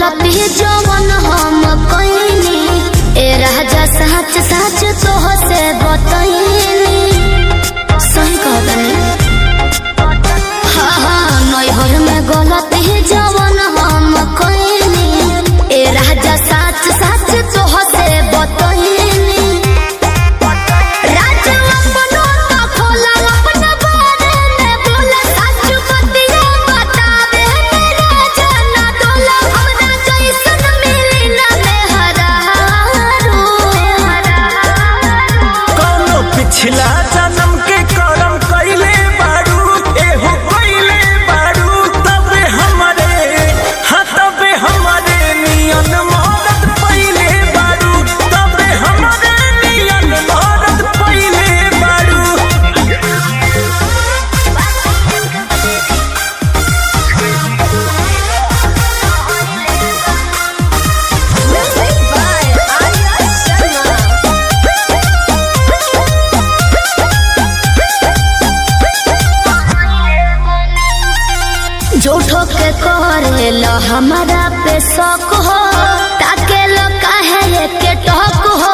गलती जवन हम कइनी ए राजा सच सच तोह से बतइनी सही कहतनी हाँ नैहर में गलती जवन हम कइनी ए राजा सच सच तोह से बतइनी पिछला जन्म के करम कइले बारू एहो कइले बारू तबे हमरे नियन मदद पइले बारू तबे हमरे नियन मदद पइले बारू झूठो के करेला हमारा पे शक हो ताके लो काहे के टक हो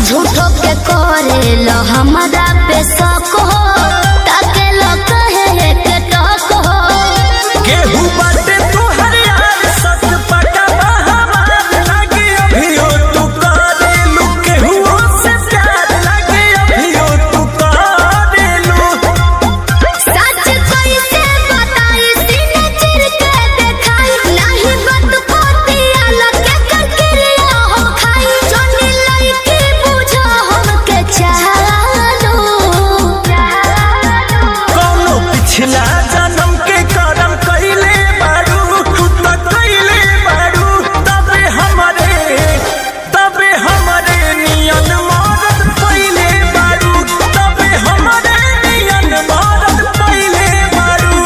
झूठो के करेला हमारा पे शक हो ताके लो काहे के टक हो केहू बाटे तोहर यार सच पटवा हमार लागे अभियो तू करेलू केहू से प्यार लागे अभियो तू करेलू सच कैसे बताई सीने चिर के देखाई नहीं बत पोतिया लगे करकिरिया हो खाई जोनी लईकी बुझो हमके चालो कौनो पिछला जन्म के करम कइले बारू तू त कइले बारू तबे हमरे नियन मदद पइले बारू तबे हमरे नियन मदद पइले बारू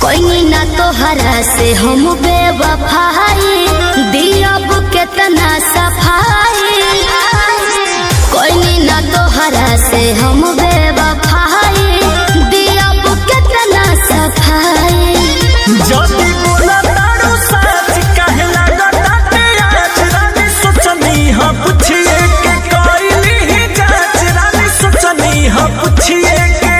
कोई ना तोहरा से हम बेवफाई दियब केतना सफाई कोई ना तोहरा से हम बेवफाई दियब केतना सफाई जदी बोला तारू सच काहे लागताटे आज रानी सोचनी ह पूछिए के कइली ही जांच रानी सोचनी ह पूछिए के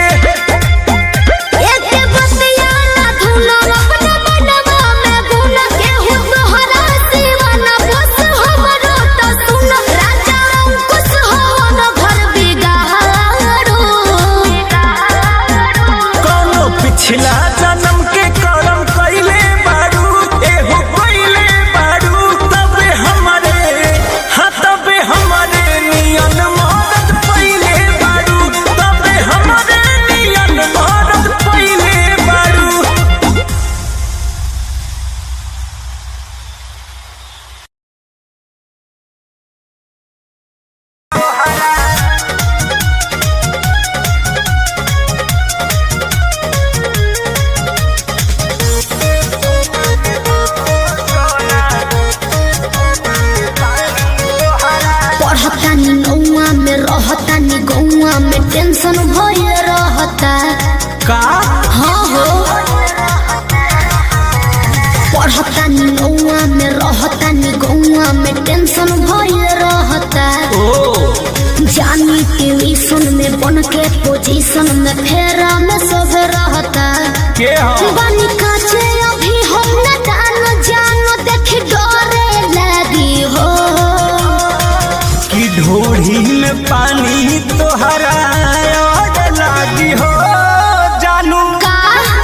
एक बतिया ना धुनो अपना बनवा में गुन केहू तोहरा दीवाना बस हमरो तो सुन राजा अंकुश हो न घर बिगाड़ो कौनो पिछला जन्म के करम कइले बारू एहो कइले बारू तबे हमरे नियन मदद पइले बारू तबे हमरे नियन मदद पइले बारू पढ़तानी नौआ में रहतानी गौआ में टेंशन भये रहता का हाँ हो पढ़तानी नौआ में रहतानी गौआ में टेंशन भये रहता ओ जानी ट्यूशन में बन के पोजीशन में फेरा में सब रहता के हो बानी काचे अभी हम न जानो देख डरे लगी हो कि ढोढ़ी में पानी तोहरा और लागी हो जानू का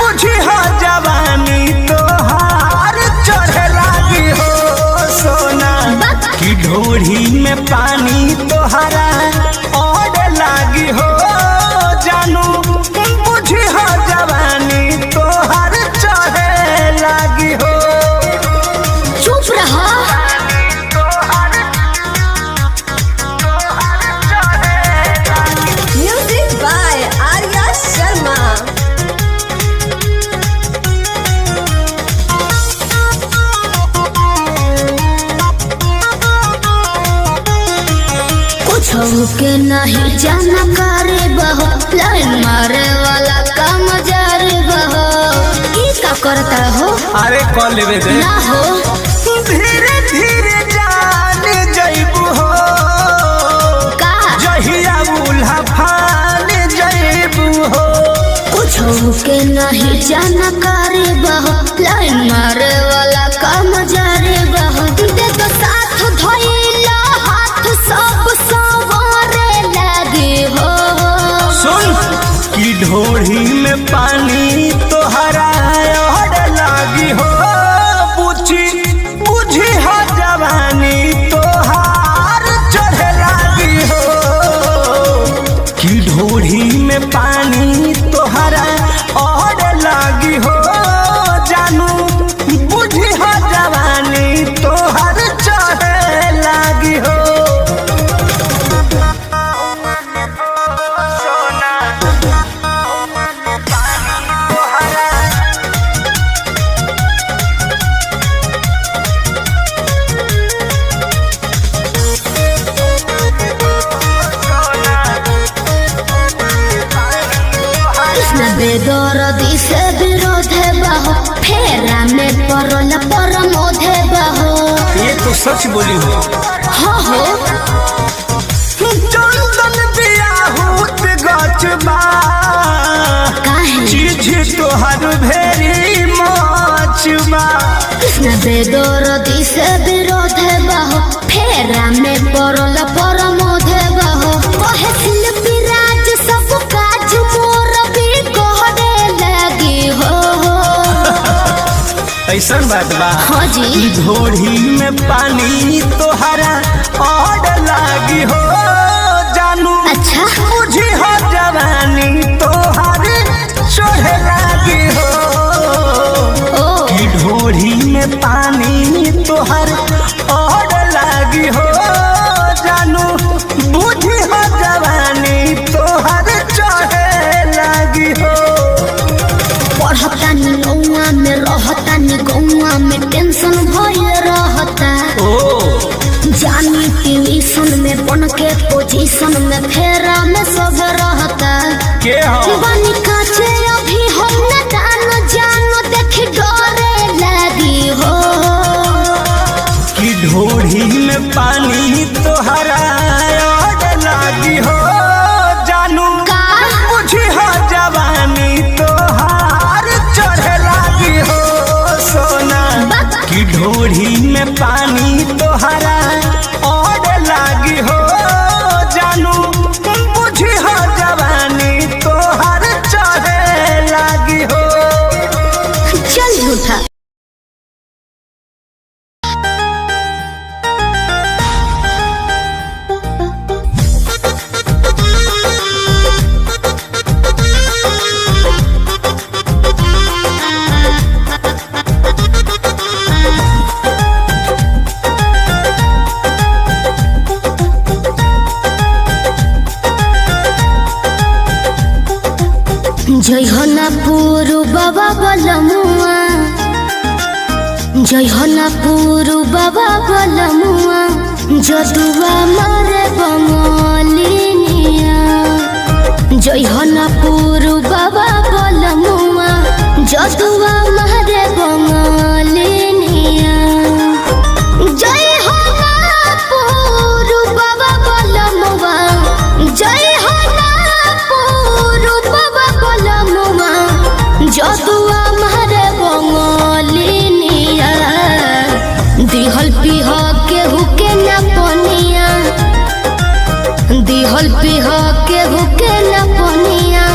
मुझे हो जवानी तोहार चढ़े लागी हो सोना कि ढोढ़ी में पानी तोहरा और लागी हो जानू मुझे हो जवानी तोहार चढ़े लागी हो चुप रहा Music by Arya Sharma. कुछ के नहीं जानकारी बहो, लाइन मारे वाला काम जारी बहो। ई का करता हो? अरे कॉल लेवे दे ना हो धीरे धीरे जान जइबू हो का जहिया उल्हा फान जइबू हो। कुछ के नहीं जानकारी बहो, लाइन मारे वाला काम जारी बहो। दे तो साथ धइला हाथ सब सवारे लगे हो। सुन की ढोढ़ी में पानी तोहरा और लागी हो, बुझी हो जवानी तोहार चढ़े लागी हो। की ढोढ़ी में पानी तोहरा और लागी हो, जानू बुझी हो जवानी तोहार चढ़े लागी हो। बेदर्दी से विरोध बहो, फेरा में परल परमोध बहो। ये तो सच बोली हो। हाँ हो चंदन बियाहूत गचबा काहे चीज तोहर भेरी मचबा। कृष्ण बेदर्दी से विरोध बहो, फेरा में परल परमोध बहो। कहे शिल्पी राज सब काज मोर भी कहरे लगी हो। ऐसा बात बा हाँ जी ई ढोढ़ी में पानी तोहरा और लागी हो, जानू अच्छा बुझी हो जवानी तोहर चढ़े लागी हो। ओ ई ढोढ़ी में पानी तोहर और लागी हो, जानू बुझी हो जवानी तोहर चढ़े लागी हो। पढ़ता नी नौआ में रहता नी गौआ में टेंशन भय रहता। ओ जानी ट्यूशन में बन के पोजीशन में फेरा में सब रहता। के हो बनी काचे अभी हम न जान जानो देख डरे लगी हो। कि ढोढ़ी में पानी तोहरा और लागी हो, जानू का बुझी हो जवानी तोहार चढ़े लागी हो। सोना कि ढोढ़ी में पानी तोहरा और लागी हो, जानू बुझी हो जवानी तोहार चढ़े लागी हो। चल झूठा जय होना पूरु बाबा बलमुआ, जय होना पूरु बाबा बलमुआ। जदुआ मारे बंगालिनिया, जय होना पूरु बाबा बलमुआ। जदुआ मारे बंगालिनिया, जय होना पूरु बाबा बलमुआ। जय होना पूरु बाबा बलमुआ। जदुआ मारे बंगालिनिया, दिहल पिह केहू के न पनिया, दिहल पिह केहू के न पनिया।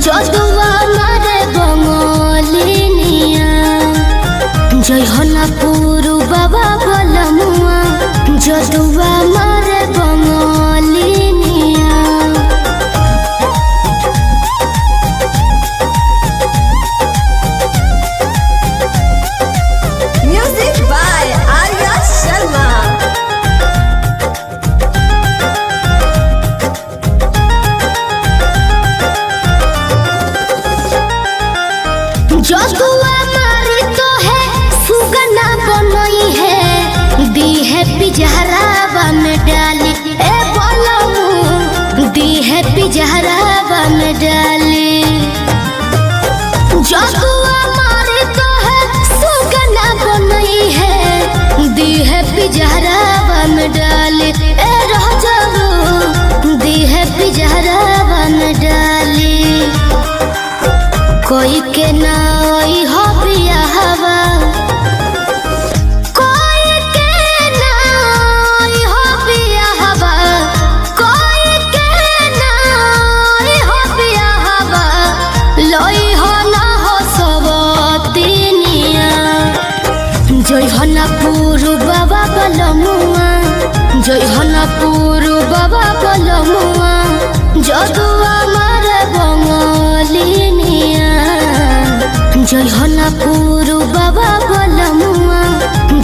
जदुआ मारे बंगालिनिया, जय होना पूरु बाबा बलमुआ। जदुआ मारे बंगालिनिया। Music by Arya Sharma. जदुआ मारी तो है सुगना बनई है, दी है पिजहरावा में डाली। ए बोलो डाली ए राजाऊ दिहे पिजरावन डाली कोई के नाई हो बियाहवा कोई के नाई हो बियाहवा कोई के नाई हो बियाहवा लई हो ना हो सबतिनिया जय हनापुर बाबा बलमुआ जय हनापुर बाबा बलमुआ जदुआ मारे बंगलिनिया जय हनापुर बाबा बलमुआ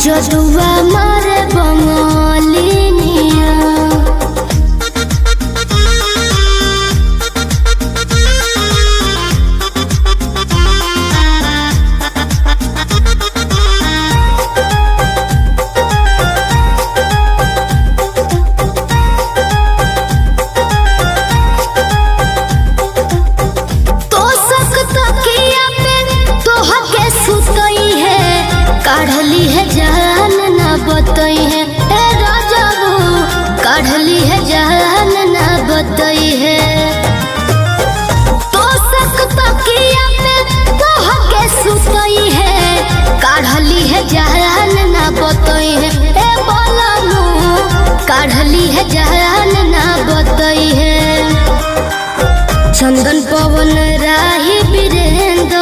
जदुआ मारे बंगलिनिया काढ़ली है जान ना बतई है ए राजाऊ काढ़ली है जान ना बतई है तो सकता किया पे कह के सुतई है काढ़ली है जान ना बतई है ए बोलनु काढ़ली है जान ना बतई है चंदन पवन राही वीरेंद्र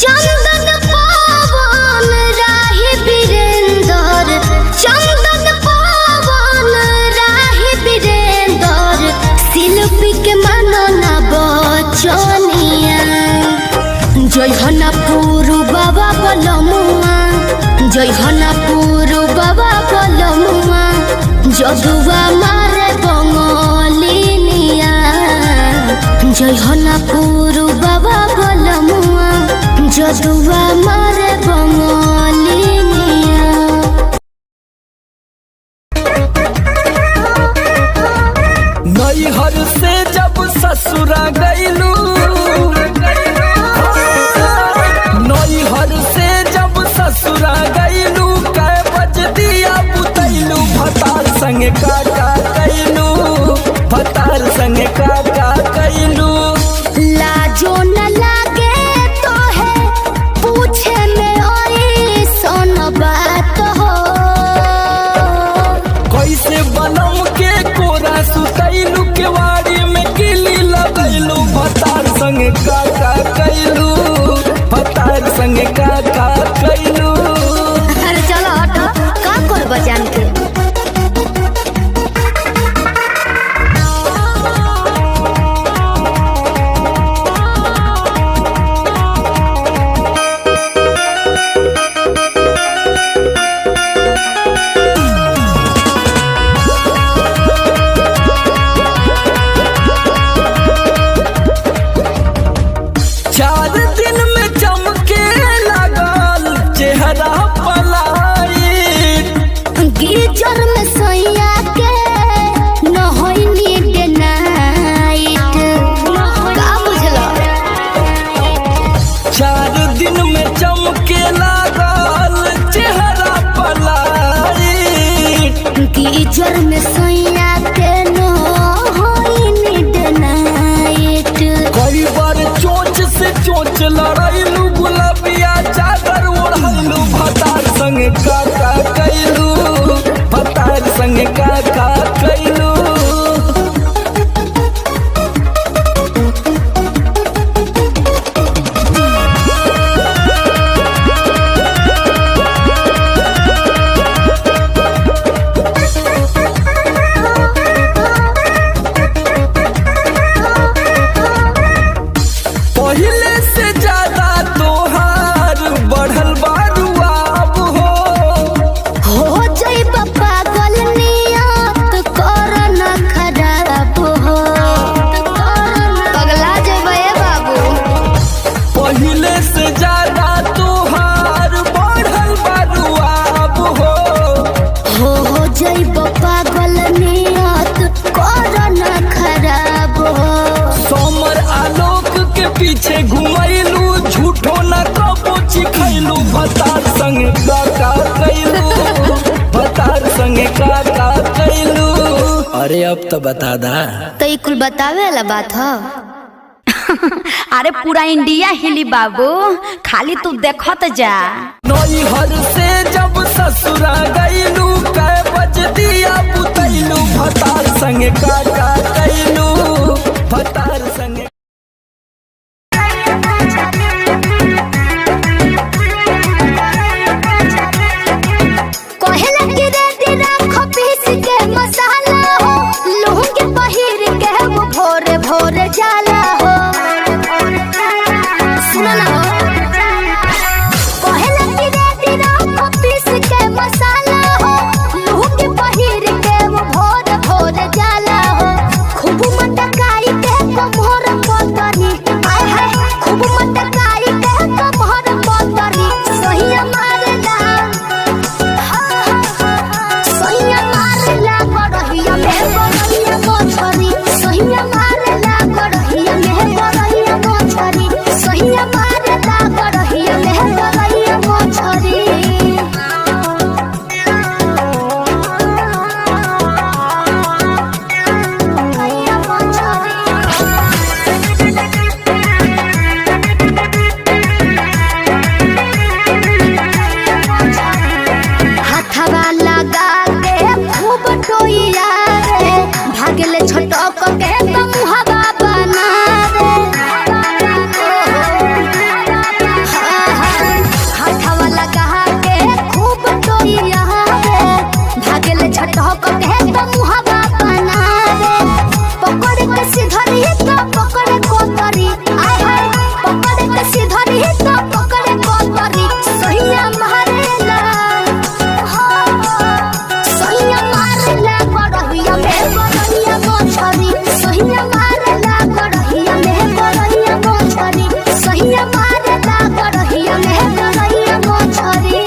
चंदन पवन राही वीरेंद्र चंदन पवन राही वीरेंद्र शिल्पी के मानो ना बचनिया जय हनापुर बाबा बलमुआ जय हनापुर बाबा बलमुआ जदुआ मारे बंगलिनिया जय हनापुर बाबा बलमुआ जदुआ मारे बंगलिनिया नैहर से जब ससुरा गईलू नैहर से जब ससुरा गईलू कै बज दिया बुतैलू भतार संग काका कैलू भतार संग काका कैलू लाजो न लागे तो है पूछे में ओई सोन बात हो कैसे बनम के कोरा सुतैलू केवाड़ी में किली लगैलू भतार संग काका कैलू भतार संग काका कैलू अरे चलो हटो का कर बजान के गीजर में सैया के न होई नीड नाइट का बुझलो 4 दिन में चमके लागल चेहरा पलाइट गीजर में सैया के न होई नीड नाइट कई बार चोंच से चोंच लड़ाइलू गुलाबिया चादर ओढ़लू भतार संग काका कैलू भतार संग काका कैलू पहले से ज्यादा तोहार बढ़ल बारुआब हो जाई पागल नियत कर न खराब हो पगला जेबे बाबू पहले से ज्यादा तोहार बढ़ल बारुआब हो जाई पागल नियत कर न खराब हो सोमर आलोक के पीछे घुमैलू झूठो न कबो चिखैलू भतार संग काका कैलू भतार संगे का कैलू। अरे अब तो बता दा। तो ये कुल बतावे वाला बात है। अरे पूरा इंडिया हिली बाबू, खाली तू देखत जा। नैहर से जब ससुरा गईलू कै बज दिया बुतैलू भतार संगे का कैलू भतार संगे। कोहला के रेडी रखो पीस के मसाला हो, लुंगी पहिर के वो भोरे भोरे जाला हो। सुनो ना हो, कोहला के रेडी रखो पीस के मसाला हो, लुंगी पहिर के वो भोरे भोरे जाला हो। खूब मटकाई के कमर पतरी, आय हाय खूब मटकाई के कमर पतरी, सहिया मारेला सहिया मारेला गड़हिया में गड़हिया मोछरी, सहिया मारेला गड़हिया में गड़हिया मोछरी, सहिया मारेला गड़हिया में गड़हिया मोछरी। हाथवा लगा के खूब टोइया रे, भागले छटक के मुहवा बना रे। हाथवा लगा के खूब टोइया रे, भागले छटक के मुहवा बना रे। पकड़ के सिधरी तो पकड़ कोतरी, आय हाय पकड़ के सिधरी तो पकड़ कोतरी, सहिया मारेला सहिया मारेला गड़हिया में गड़हिया मोछरी, सहिया मारेला गड़हिया में गड़हिया मोछरी, सहिया मारेला गड़हिया में गड़हिया मोछरी।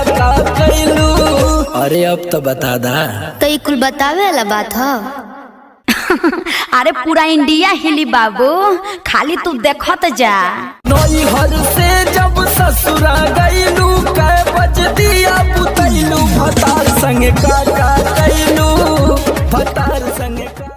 का कैलू। अरे अब तो बता दा। तो ये कुल बतावे वाला बात है। अरे पूरा इंडिया हिली बाबू, खाली तू देखत जा। नैहर से जब ससुरा गईलू कै बज दिया बुतैलू भतार संगे का कैलू भतार संगे का।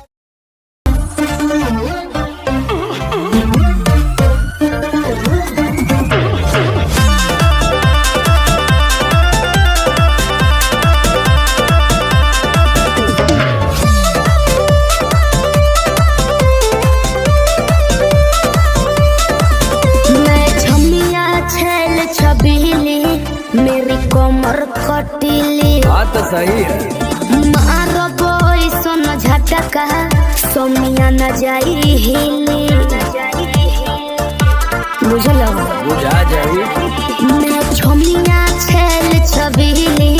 मेरी कमर कटीली बात सही है। मारबो सोन झटका सोमिया न जाई हिली। बुझलो बुझा जाई। मैं छोमिया छेल छबीली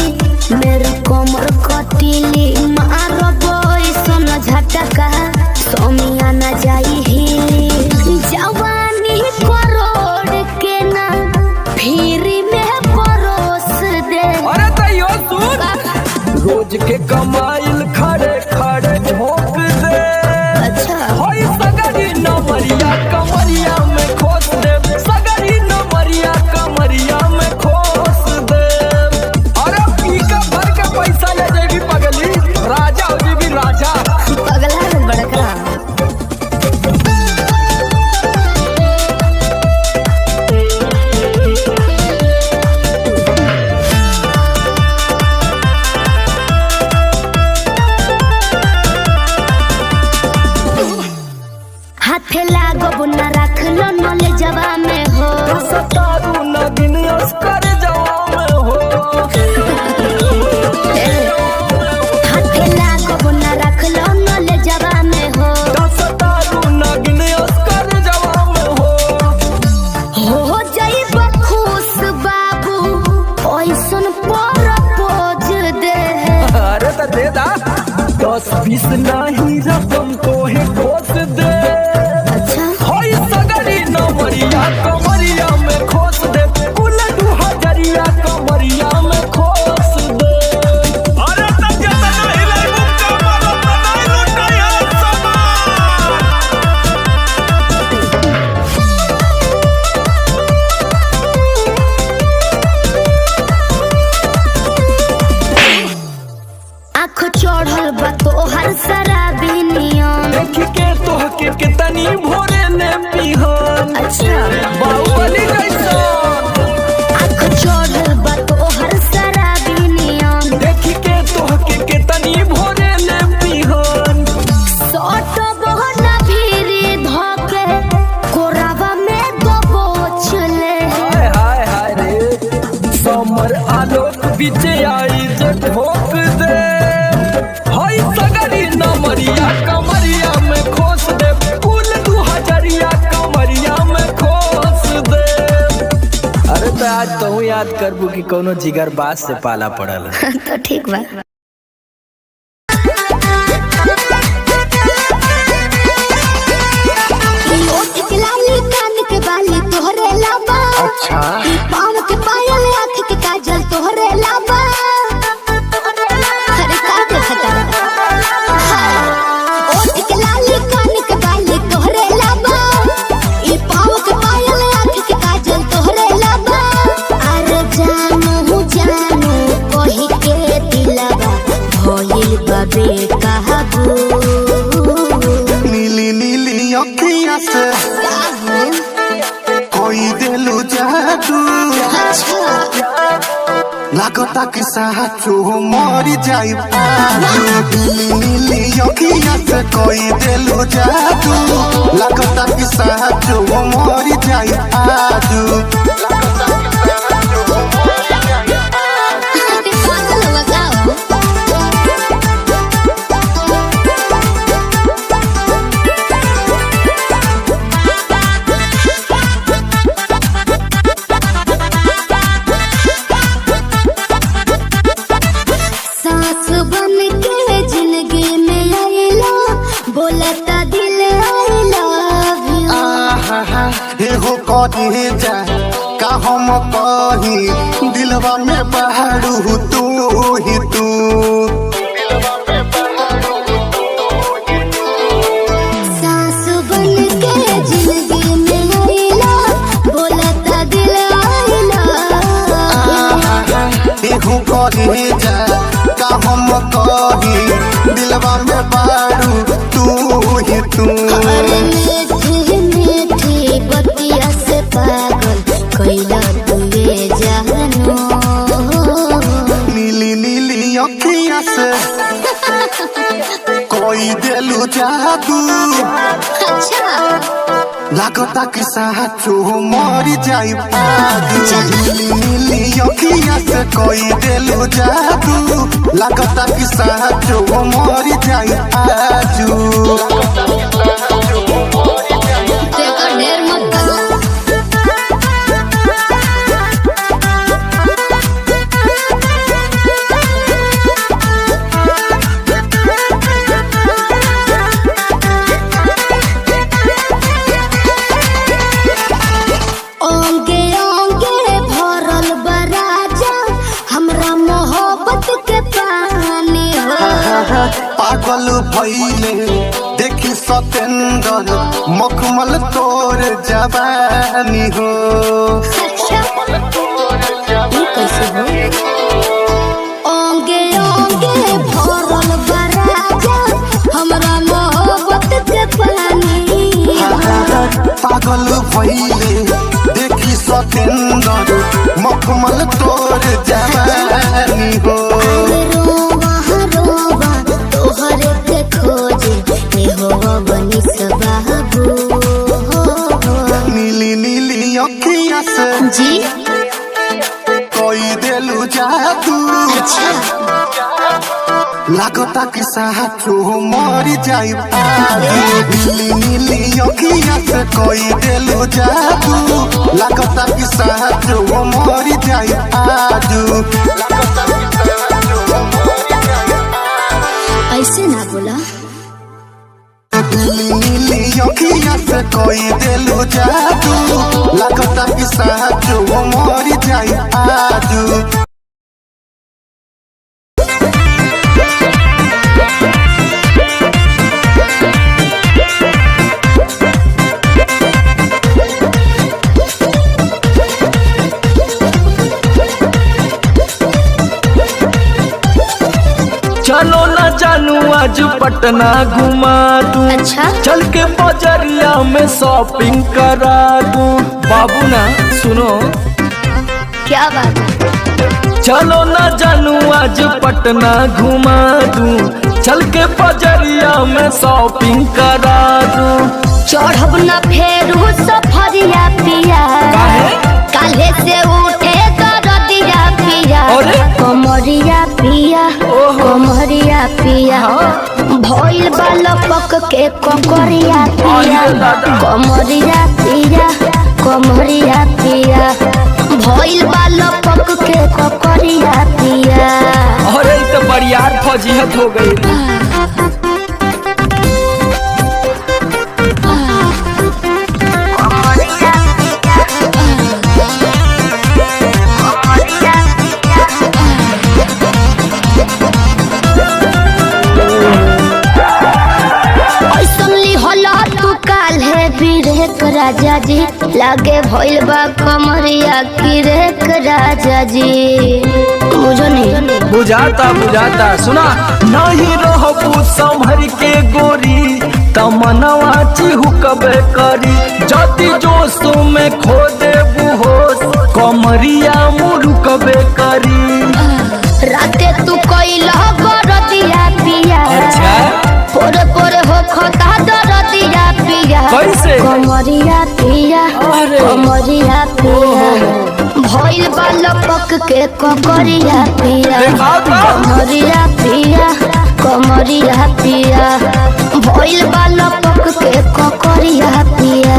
मेरी कमर कटीली मारबो सोन झटका सोमिया न जाई हिली। जवानी करोड़ के ना फिर रोज के कमाइल खड़े खड़े झोंक दे। अच्छा होई सगरी नमरिया कमरिया में खोस दे। सगरी नमरिया कमरिया में खोस दे। अरे पी का भर के पैसा ले जेबी पगली राजा हो जेबी राजा। पगला है बड़का। हाथे लागो न रख लो नले जवा में हो। सतारू नगिन अस्कर जवा में हो। हाथे लागो न रख लो नले जवा में हो। सतारू नगिन अस्कर जवा में हो जाइब खुश बाबू ओइसन प्रपोज दे। अरे तो दे दा 10-20 नहीं रकम तो है खोस दे। होई सगरी नमरिया कमरिया में खोस दे। कुल 2000 कमरिया में खोस दे। अरे तो जतना हिलाई मुक्का मारो तो नहीं लुटाया आँख चढ़ल बा तोहर शराबी नियम। देख के तोहके कितनी भोरे ने पिहन। अच्छा बाहुबली जैसा आँख चढ़ल बा तोहर शराबी नियम। देख के तोहके कितनी भोरे ने पिहन। सट बहना भीरी धोके कोरावा में दबोच ले। हाय हाय हाय रे समर आलोक बीच आई जे ठोक दे। हाय सगरी नमरिया कमरिया में खोस दे। कुल 2000 कमरिया में खोस दे। अरे तो आज तो याद करबू कि कोनो जिगर बात से पाला पड़ल। तो ठीक बा। तोहरे लाबा। अच्छा पाँव के पायल आँख के काजल तोहरे लाबा। अरे का देखता ओठ के लाली कान के बाली तोहरे लाबा। ई पाँव के पायल आँख के काजल तोहरे लाबा। अरे जानू जानू कही के दिलवा भइल बा बेकाबू। नीली नीली अखियाँ से कोई दिलू जादू। लागता कि साचो मर जाई। नीली नीली अखियाँ से कोई दिलू जादू। लागता कि साचो मर जाई आजू। सांस बन के जिंदगी में आइला बोलता दिल आई लव यू। एहो कहे जा का हम कही दिलवा में बहरू तू ही तू। सास बन के जिंदगी में आइला, बोलता दिल आइला। देखू कहे जा का हम कही दिलवा में बहरू तू ही तू। अरे मीठी मीठी बतिया से पागल कैला तुए जानो। नीली नीली अखियां से कोई दिलु जादू। अच्छा लागता कि साचो मर जाई पादू। नीली नीली अखियां से कोई दिलु जादू। लागता कि साचो मर जाई आजू। तेरा ढेर मत करो। ओंगे ओंगे भरल बराजा, हमरा मोहब्बत के पानी हो। पागल भइले देखी सतेंद्र मखमल तोर जवानी हो। अच्छा ये कैसे हो? ओंगे ओंगे भरल बराजा, हमरा मोहब्बत के पानी हो। पागल भइले देखी सतेंद्र मखमल तोर जवानी हो। रोवा रोवा तोहरे के खोजे, ए हो बनी सबाबू। नीली नीली अखियां से जी कोई दिलु जादू। अच्छा लागता कि साचो मर जाई पादू। नीली नीली अखियां से कोई दिलु जादू। लागता कि साचो मर जाई आजू। ऐसे ना बोला। नीली नीली अखियां से कोई दिलु जादू। लागता कि साचो मर जाई आजू। चलो ना जानू आज पटना घुमा दूं। अच्छा चल के बजरिया में शॉपिंग करा दूं। बाबू ना सुनो, क्या बात है? चलो ना जानू आज पटना घुमा दूं। चल के बजरिया में शॉपिंग करा दूं। चढ़ब न फेरू सफरिया पिया, काहे? काल्हे से उठे दरदिया पिया। अरे? कमरिया पिया ओहो। कमरिया पिया, भइल बालपक के ककरिया पिया। अरे दादा। कमरिया पिया कमरिया पिया, भइल बालपक के ककरिया पिया। अरे तो बरियार फजीहत हो गई। राजा जी लागे भइल बा कमरिया की रेख राजा जी। मुझे नहीं बुझाता बुझाता सुना नहीं रहबू संभर के गोरी तमनवा चिहुकबे करी। जति जोश में खो देबू होश कमरिया मुरुकबे करी। राते तू कैला गरदिया पिया। अच्छा पोरे पोरे हो खता दरदिया पिया। कैसे? कमरिया पिया अरे। कमरिया पिया, भइल बा लपक के ककरिया पिया। देखाओ तो। कमरिया पिया कमरिया पिया, भइल बा लपक के ककरिया पिया।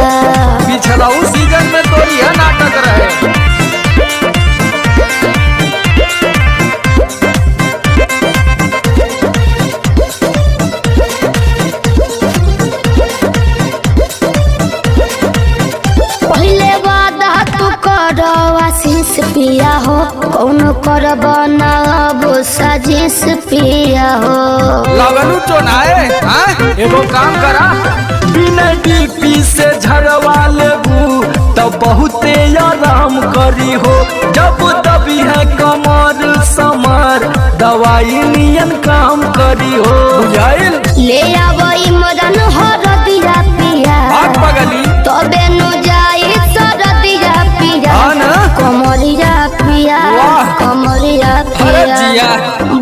पिछला सीजन में तो यह नाटक रहे। पहले वादा तू करवा उमेश पिया हो। लगलू तो नाए एगो काम करा बिना डीपी से झड़वा लेबू तब बहुते आराम करी हो। जब दबी है कमर समर दवाई नियन काम करी हो। बुझाइल ले आवई मदन हरदिया पिया पगली तबे नु जाई सरदिया पिया कमरिया पिया कमरिया पिया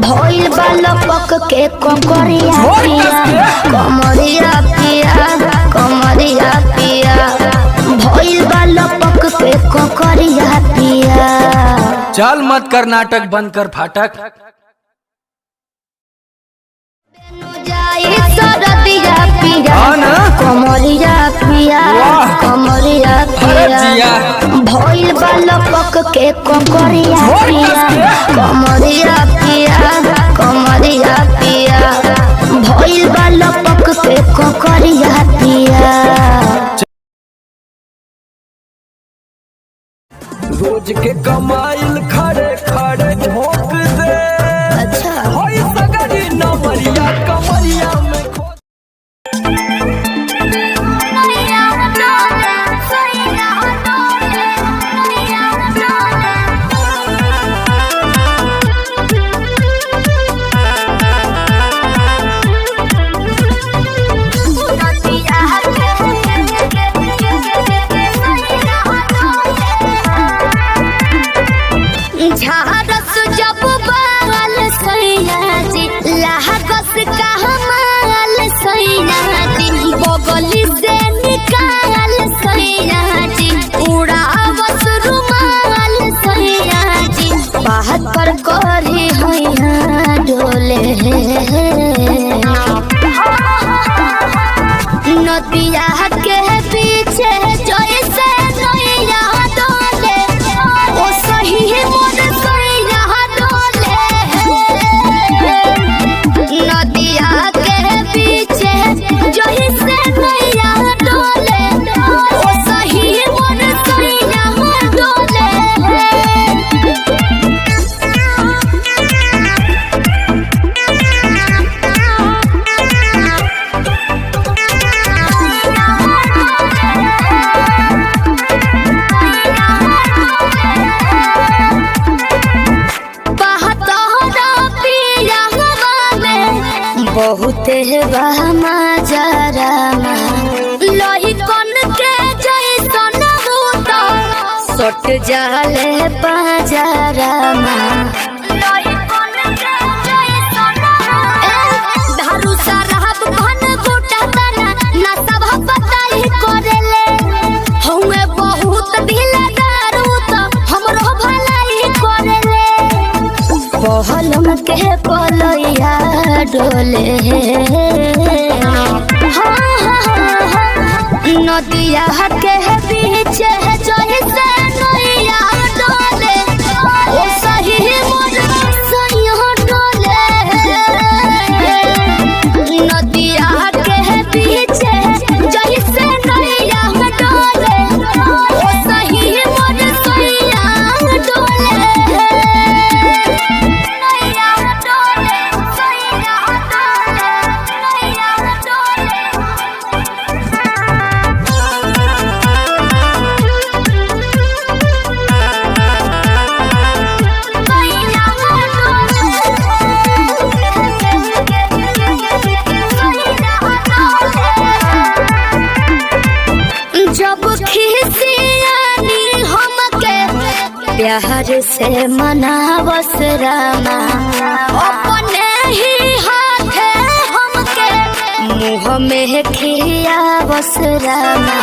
भइल बालपक के ककरिया पिया कमरिया पिया कमरिया पिया भइल बालपक के ककरिया पिया। चल मत कर नाटक बंद कर फाटक सरदिया पिया कमरिया पिया कमरिया पिया भइल बालपक के ककरिया पिया कमरिया पिया कमरिया पिया भइल बालपक के ककरिया पिया। रोज के कमाइल खड़े खड़े ठोक दे। अच्छा होई सगरी नमरिया कमरिया में झारस जब बाल सैया जी लहकस का हमाल सैया जी बगली से निकाल सैया जी उड़ावस रुमाल सैया जी बात पर करी हैया डोले नदिया के पीछे जैसे नैया डोले ओ सही मोर सैया डोले नदिया के पीछे जैसे नैया डोले ओ सही मोर सैया डोले। बहुत बहमा जरामा लोही कन के जैसन भूत सट जाले पाजरामा लोही कन के जैसन धारू सरहब घन गोटा तना ना सब बताई करेले हउए बहुत ढीला दारू तो हमरो भलाई करेले पहलम के पलैया डोले नदिया के पीछे जैसे नैया डोले ओ सही मोर सैया डोले नदिया के पीछे जैसे नैया डोले ओ सही मोर सैया डोले नैया डोले सैया डोले नैया डोले। जब खिसियानी हमके प्यार से मनावस रामा अपने ही हाथे हमके मुँह में खियावस रामा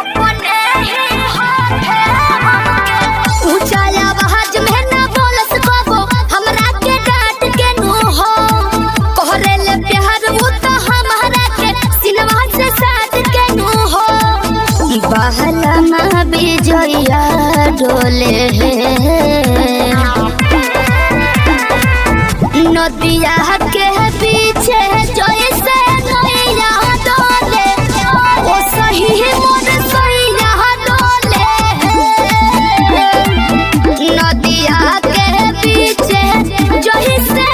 अपने ही हाथे हमके ऊंचा आवाज में ना बोलस बाबो हमरा के डांट के नु हो कहरे ले प्यार वो तो हमारा के सिनवा से साथ के नु हो बहला बिजया डोले नदिया के पीछे जैसे नैया डोले ओ सही मोर सैया डोले नदिया के पीछे जैसे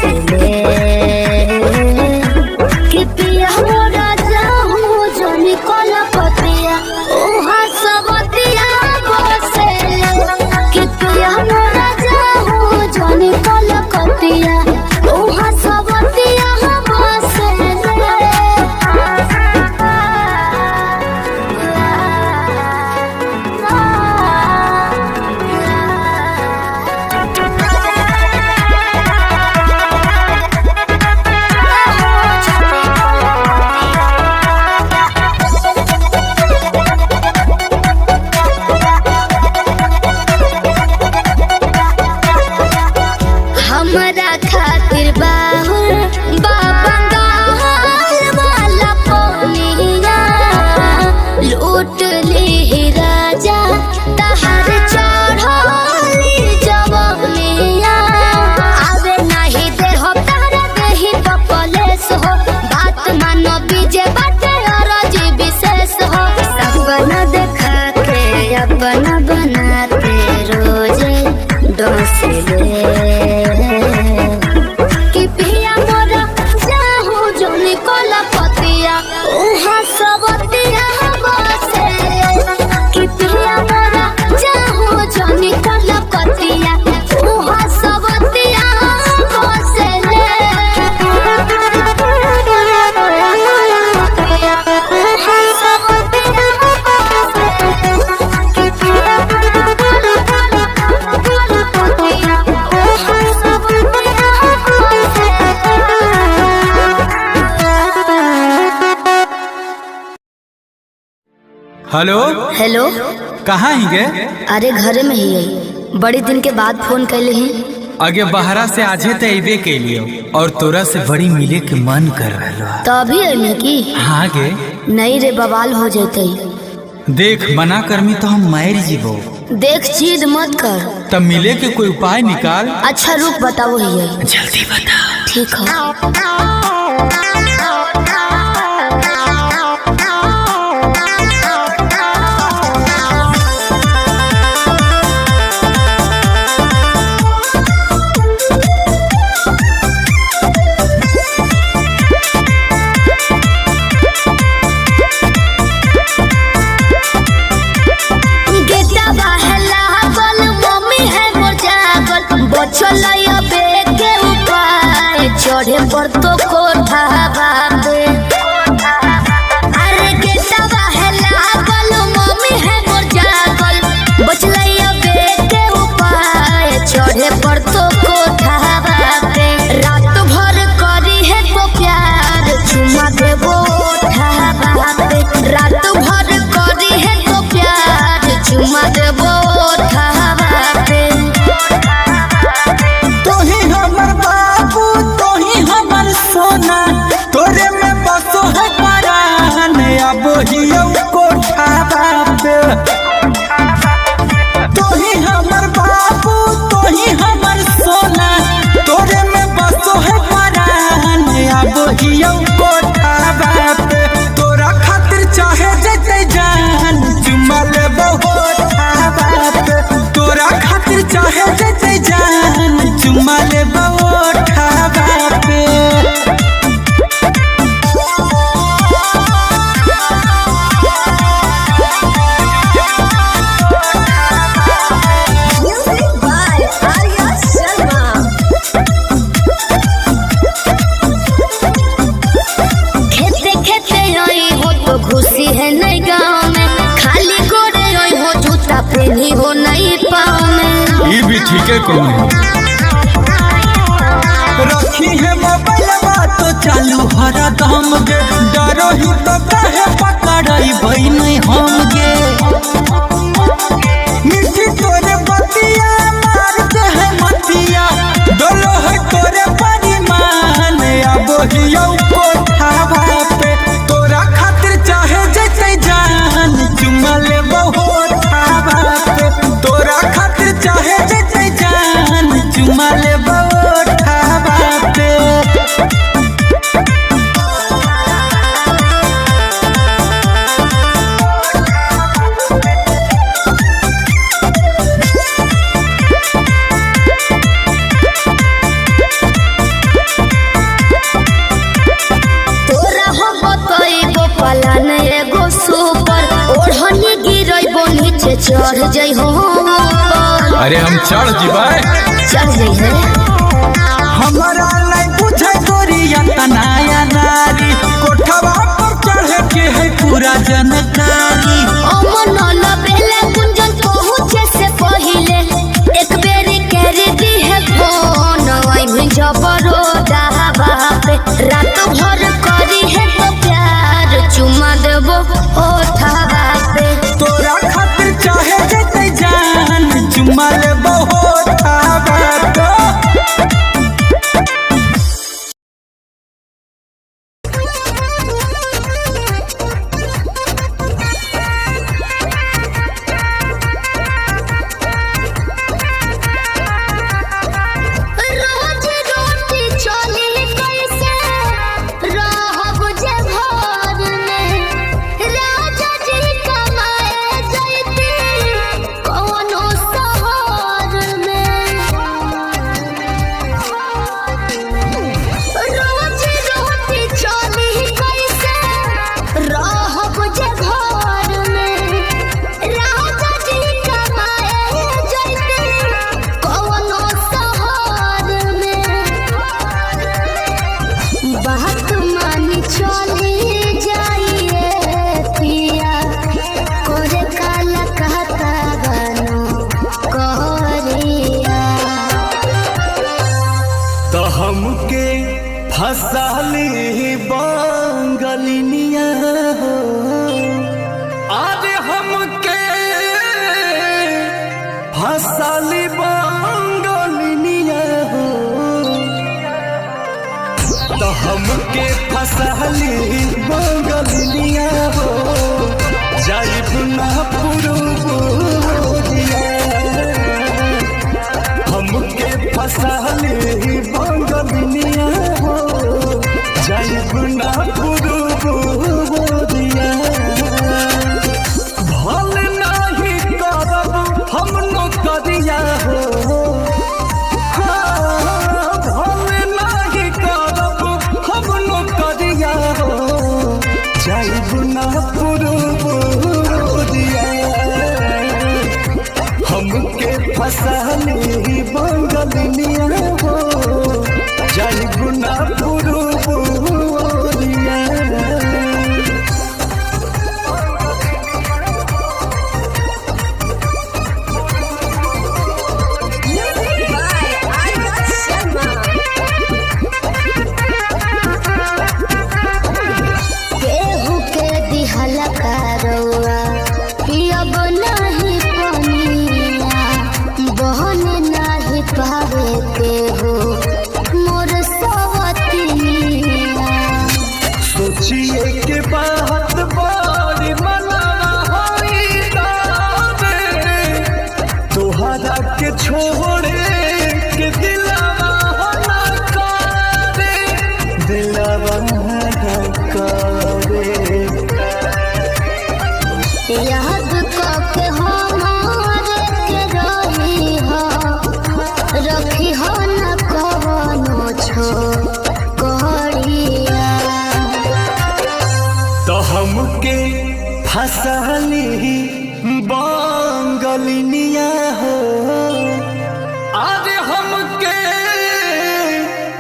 से ले कि पिया मोरा जाहू जो निकल पतिया ओहा सबतिया बसे कि पिया मोरा जाहू जो निकल पतिया ओहा सबतिया बसे हमरा खातिर बाहुर बाबंगाल वाला पोनिया लूट ली राजा तहर चढ़ली जवनिया आवे नहीं दे हो तारा देही पपलेस हो बात मानो बीजे बाटे अरजी विशेष हो सपना देखा के अपना बनाते रोजे डोसले कि पिया मोरा जाहू जो निकल पतिया उहाँ सबतिया बसे कि पिया मोरा जाहू जो निकल पतिया उहाँ सबतिया बसे हेलो हेलो कहाँ ही गए? अरे घरे में ही है बड़े दिन के बाद फोन कैले ही आगे बहरा से आजे तो अबे के लिए और तोरा से बड़ी मिले के मन कर रहा तो अभी अइले की हाँ गे नहीं रे बवाल हो जैते देख मना करमी तो हम मार जीवो देख जिद मत कर तब मिले के कोई उपाय निकाल। अच्छा रुक बताओ ही है जल्दी बता। ठीक है चढ़े पर तो कोठा बाबे अरे गेटवा है लागल मम्मी है मोर जागल बचलैया बेटे उपाय चढ़े पर तो कोठा बाबे रात भर करी है तो प्यार चुमा देबो ओठा बाबे रात भर करी है तो प्यार चुमा देबो ओठा बाबे सोना तोरे में बसो है परान अब हियो कोठा बाबे तोही हमर बाबू तोही हमर सोना तोरे में बसो है परान अब हियो कोठा बाबे तोरा खातिर चाहे जते जान चुमा लेबो ओठा बाबे तोरा खातिर चाहे जते जान चुमा लेबो ओठा बाबे खुशी है नहीं गाँव में खाली गोरे हो जूता पहनी हो नहीं पाँव में ये भी ठीक है कौन रखी है मोबाइल तो चालू हरा दम गे डरो ही तो कहे पकड़ाई भाई नहीं हम गे मिठी तोरे बतिया मार के है मतिया डोलो है तोरे परिमान अब हियो कोठा पे तोरा खातिर चाहे जते जान चुमा लेबो ओठा पे तोरा खातिर चाहे जते जान चुमा लेबो ओठा पे चढ़ जाइ हो ऊपर। अरे हम चढ़ जीवाए, चढ़ जाइ है हमारा नहीं पूछे गोरिया तनाया नारी, कोठवा पर चढ़े के है पूरा जानकारी। अमन लबेले कुंजन पहुँचे से पहिले एक बेरी कर दी है फोन। आई भी जबरो दावा पे रात भर करी है तो प्यार चुमा देबो ओठवा पे। तोरा खातिर चाहे जते जान चुमा ले बहुत आवाज़। रोज रोटी चली कैसे रहब जे घर में। राजा जी कमाए जैती कौनो शहर में। रोज रोटी चली कैसे रहब जे घर में। राजा जी कमाए जैती कौनो शहर में। बात मानी चली जाइए पिया करे काला कहता बनो कहरिया। तो हमके फसाली बंगलिनिया हो, आज हमके फसाली बंगलिनिया हो। तो हमके फसाली बंगलिनिया हो, जाइब ना पुरुबुदिया। हमके फसाली बंगलिनिया हो, जाइब ना पुरुबुदिया। भल नहीं करब हम नौकरिया हो, हाँ, भल नहीं करब हम नौकरिया हो, जाइब ना पुरुबुदिया। हमके फसाली बंगलिनिया हो, जाइब ना पुरुबुदिया। Music by Arya Sharma. केहू के दिहल करौआ पियब नहीं पनिया। बहन नहीं पावे केहू मोर सवतिया। सोचिए के बात बारी मनावा होई दावे, तोहरा के छोड़े के दिलावा ना करे, दिलावा ना करे। याद करके हमारे के रही हो, रखी हो न कवनो छोकरिया। तो हमके फसाली बंगलिनिया हो, आज हमके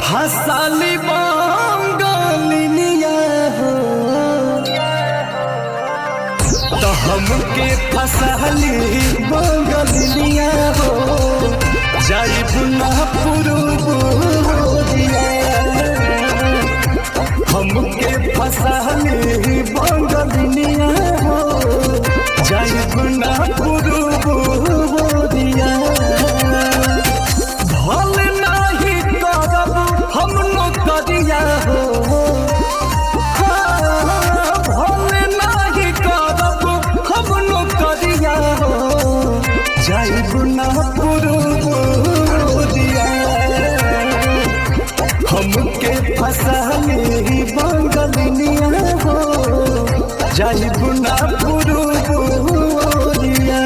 फसाली बंगलिनिया हो। तो हमके फसाली बंगलिनिया हो, जाइब ना पुरुबुदिया। हमके फसाली बंगलिनिया हो, जाइब ना पुरुबुदिया। भल नहीं करब हम नौकरिया हो, हाँ, भल नहीं करब हम नौकरिया हो, जाइब ना पुरुबुदिया। हमके फसाली बंगलिनिया हो, जाइब ना पुरुबुदिया।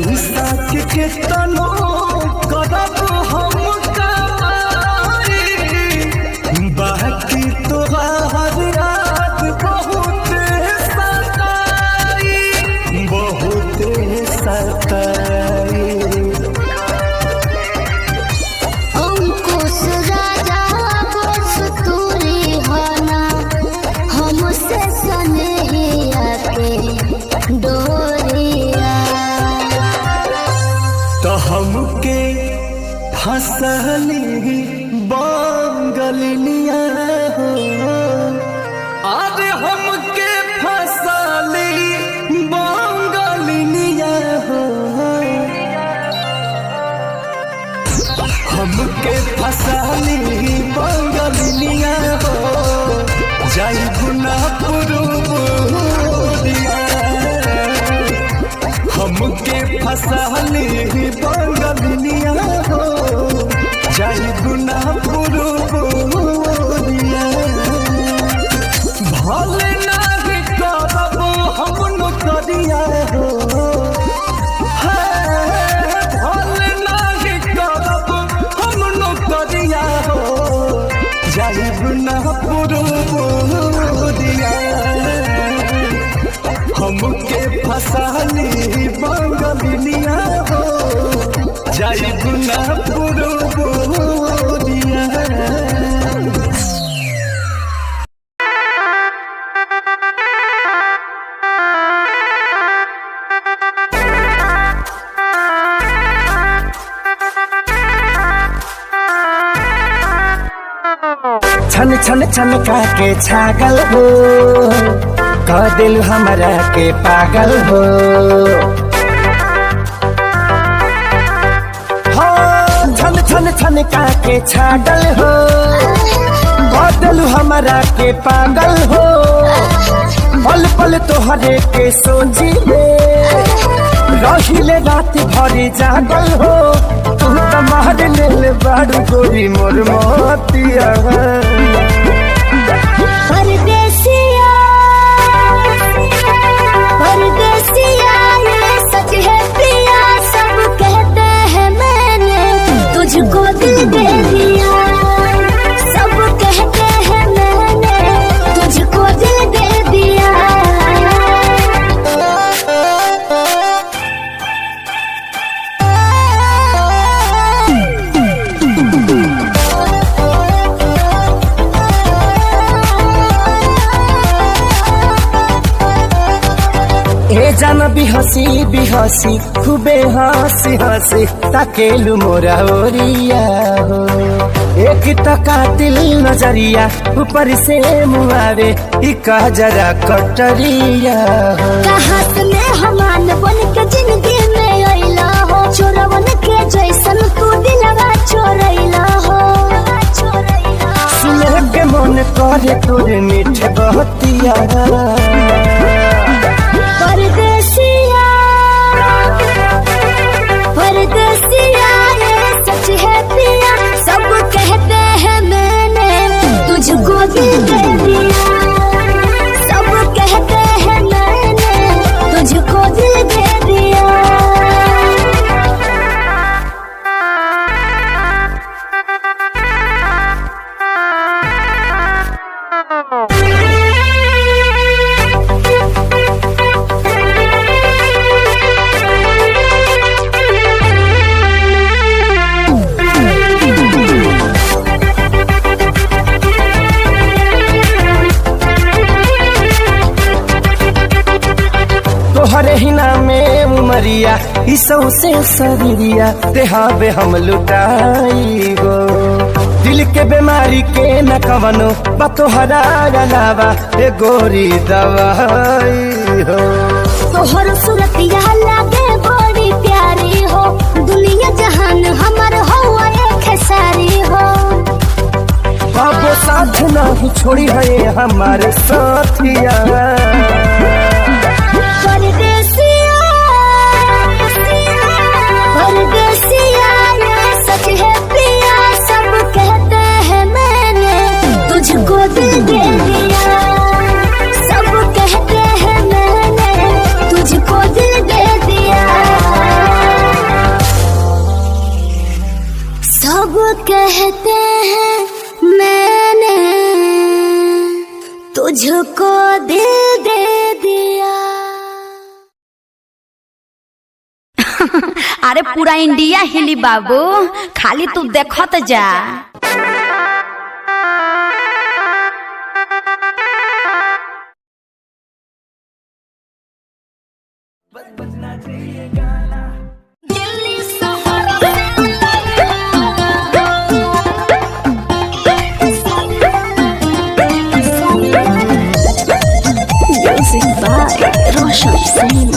पैसा के तनो करब हम कमाई, बाकी तोहार याद बहुत सताई, बहुत सताई। अंकुश राजा बस तूरी होना, हमसे सनहिया के डोरिया। तो हमके फसली बंगलिया हो, अरे हमके फसली बंगलिया हो, हमके फसली बंगलिया हो, जाई गुना पुरुबुरिया। हमके फसली बंगलिया हो, जाई गुना पुरुबुरिया। भले नाही करब हम नौकरिया हो, भले नाही करब हम नौकरिया हो, जाई गुना पुरुबुरिया। हमके फसली बंगलिया हो, जाई गुना पुरुबुरिया। छन छन छन के छागल हो, कह दिल हमरा के पागल हो। छन छन छन के छागल हो, कह दिल हमरा के पागल हो। पल पल तोहरे के सोची रहिले रात भरी जागल हो। तू तो मार ले बाड़ू गोरी मोर मोतिया। परदेसिया परदेसिया ये सच है प्रिया, सब कहते हैं मैंने तुझको दिल दे दिया। सब कहते हैं मैंने तुझको दिल दे दिया। ए जान बिहसी बिहसी खूबे हंसी हंसी ताकेलु मोरा ओरिया हो। एक तो कातिल नजरिया ऊपर से मुआरे इका जरा कटरिया हो। कहाँ से मैं हमान बन के जिंदगी में अइला हो, चोरवन के जैसन तू दिलवा चोरैला हो। सुने के मन करे तोरे मीठे बहतिया। परदेसिया परदेसिया ये सच है पिया, सब कहते हैं मैंने तुझको दिल दे दिया। सब कहते हैं मैंने तुझको दिल दे दिया। तोहरे हिना में उमरिया इसौ से शरीरिया देहाबे हम लुटाई गो। दिल के बीमारी के न कवनो बा तोहरा अलावा ए गोरी दवाई हो। तोहर सूरतिया लागे बड़ी प्यारी हो, दुनिया जहान हमर हो एक सारी हो। बाबो साथ नहीं छोड़ी है हमारे साथिया। परदेसिया परदेसिया ये सच है प्रिया, सब कहते हैं मैंने तुझको दिल दे दिया। सब कहते हैं मैंने तुझको दिल दे दिया। अरे पूरा इंडिया हिली बाबू, खाली तू देखत जा। दिल्ली शहर Music by Roshan Singh.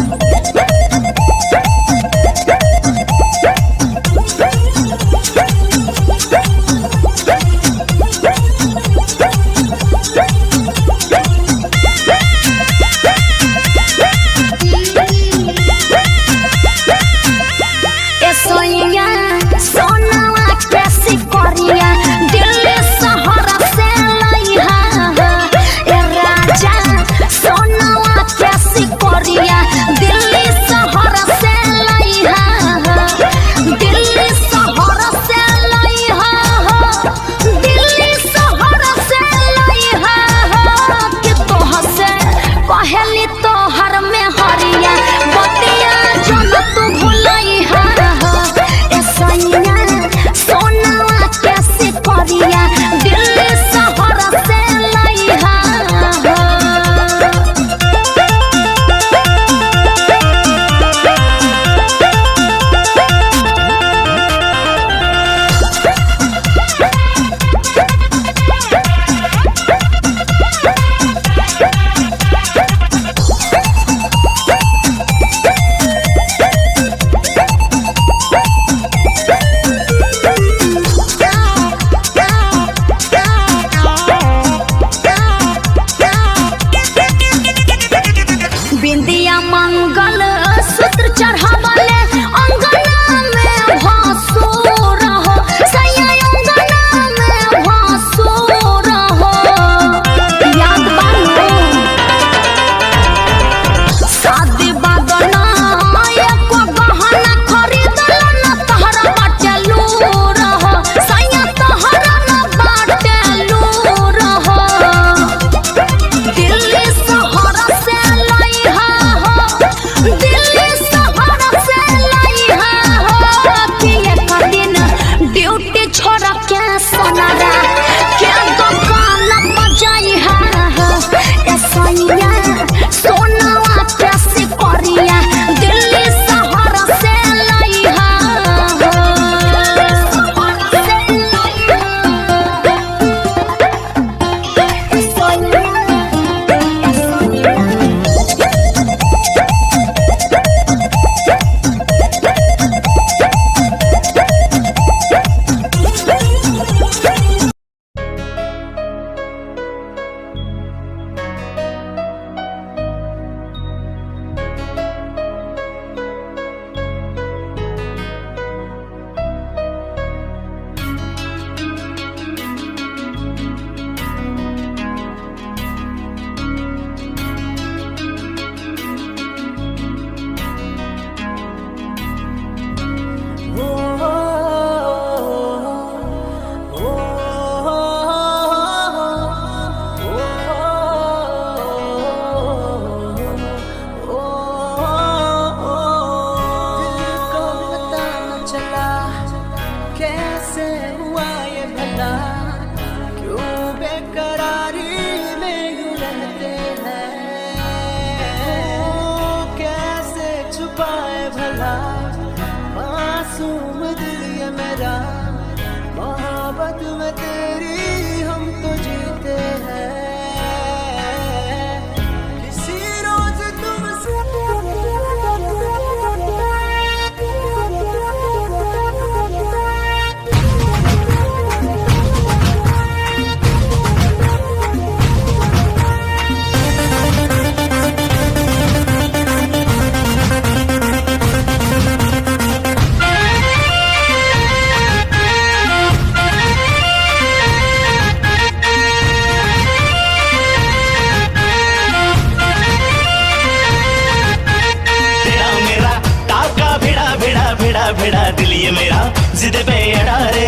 भिड़ा दिल ये मेरा जिद पे अड़ा रे,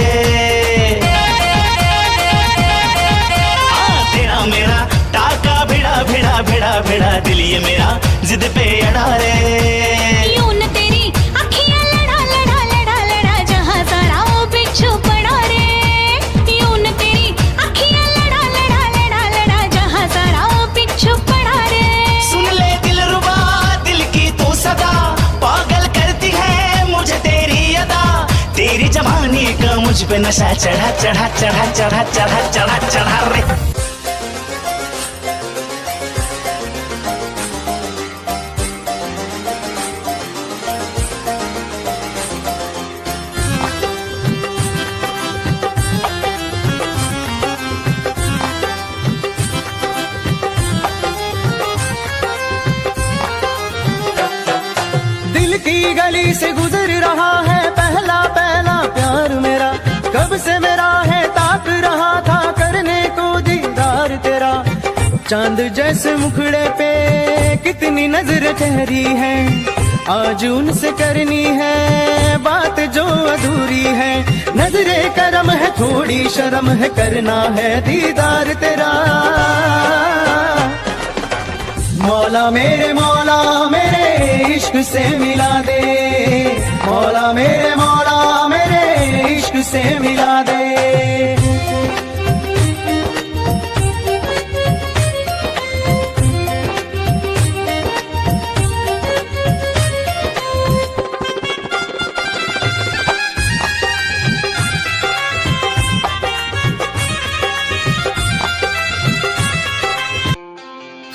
तेरा मेरा टाका भिड़ा भिड़ा भिड़ा भिड़ा दिल ये मेरा जिद पे अड़ा रे। यूं न तेरी अखियां मुझ पे नशा चढ़ा चढ़ा चढ़ा चढ़ा चढ़ा चढ़ा चढ़ा रे। दिल की गली से गुजर रहा है पहला पहला प्यार मेरा, कब से मेरा है ताक रहा था करने को दीदार तेरा। चांद जैसे मुखड़े पे कितनी नजर ठहरी है, आज उनसे करनी है बात जो अधूरी है। नजरे करम है थोड़ी शर्म है, करना है दीदार तेरा। मौला मेरे इश्क से मिला दे, मौला मेरे इश्क से मिला दे।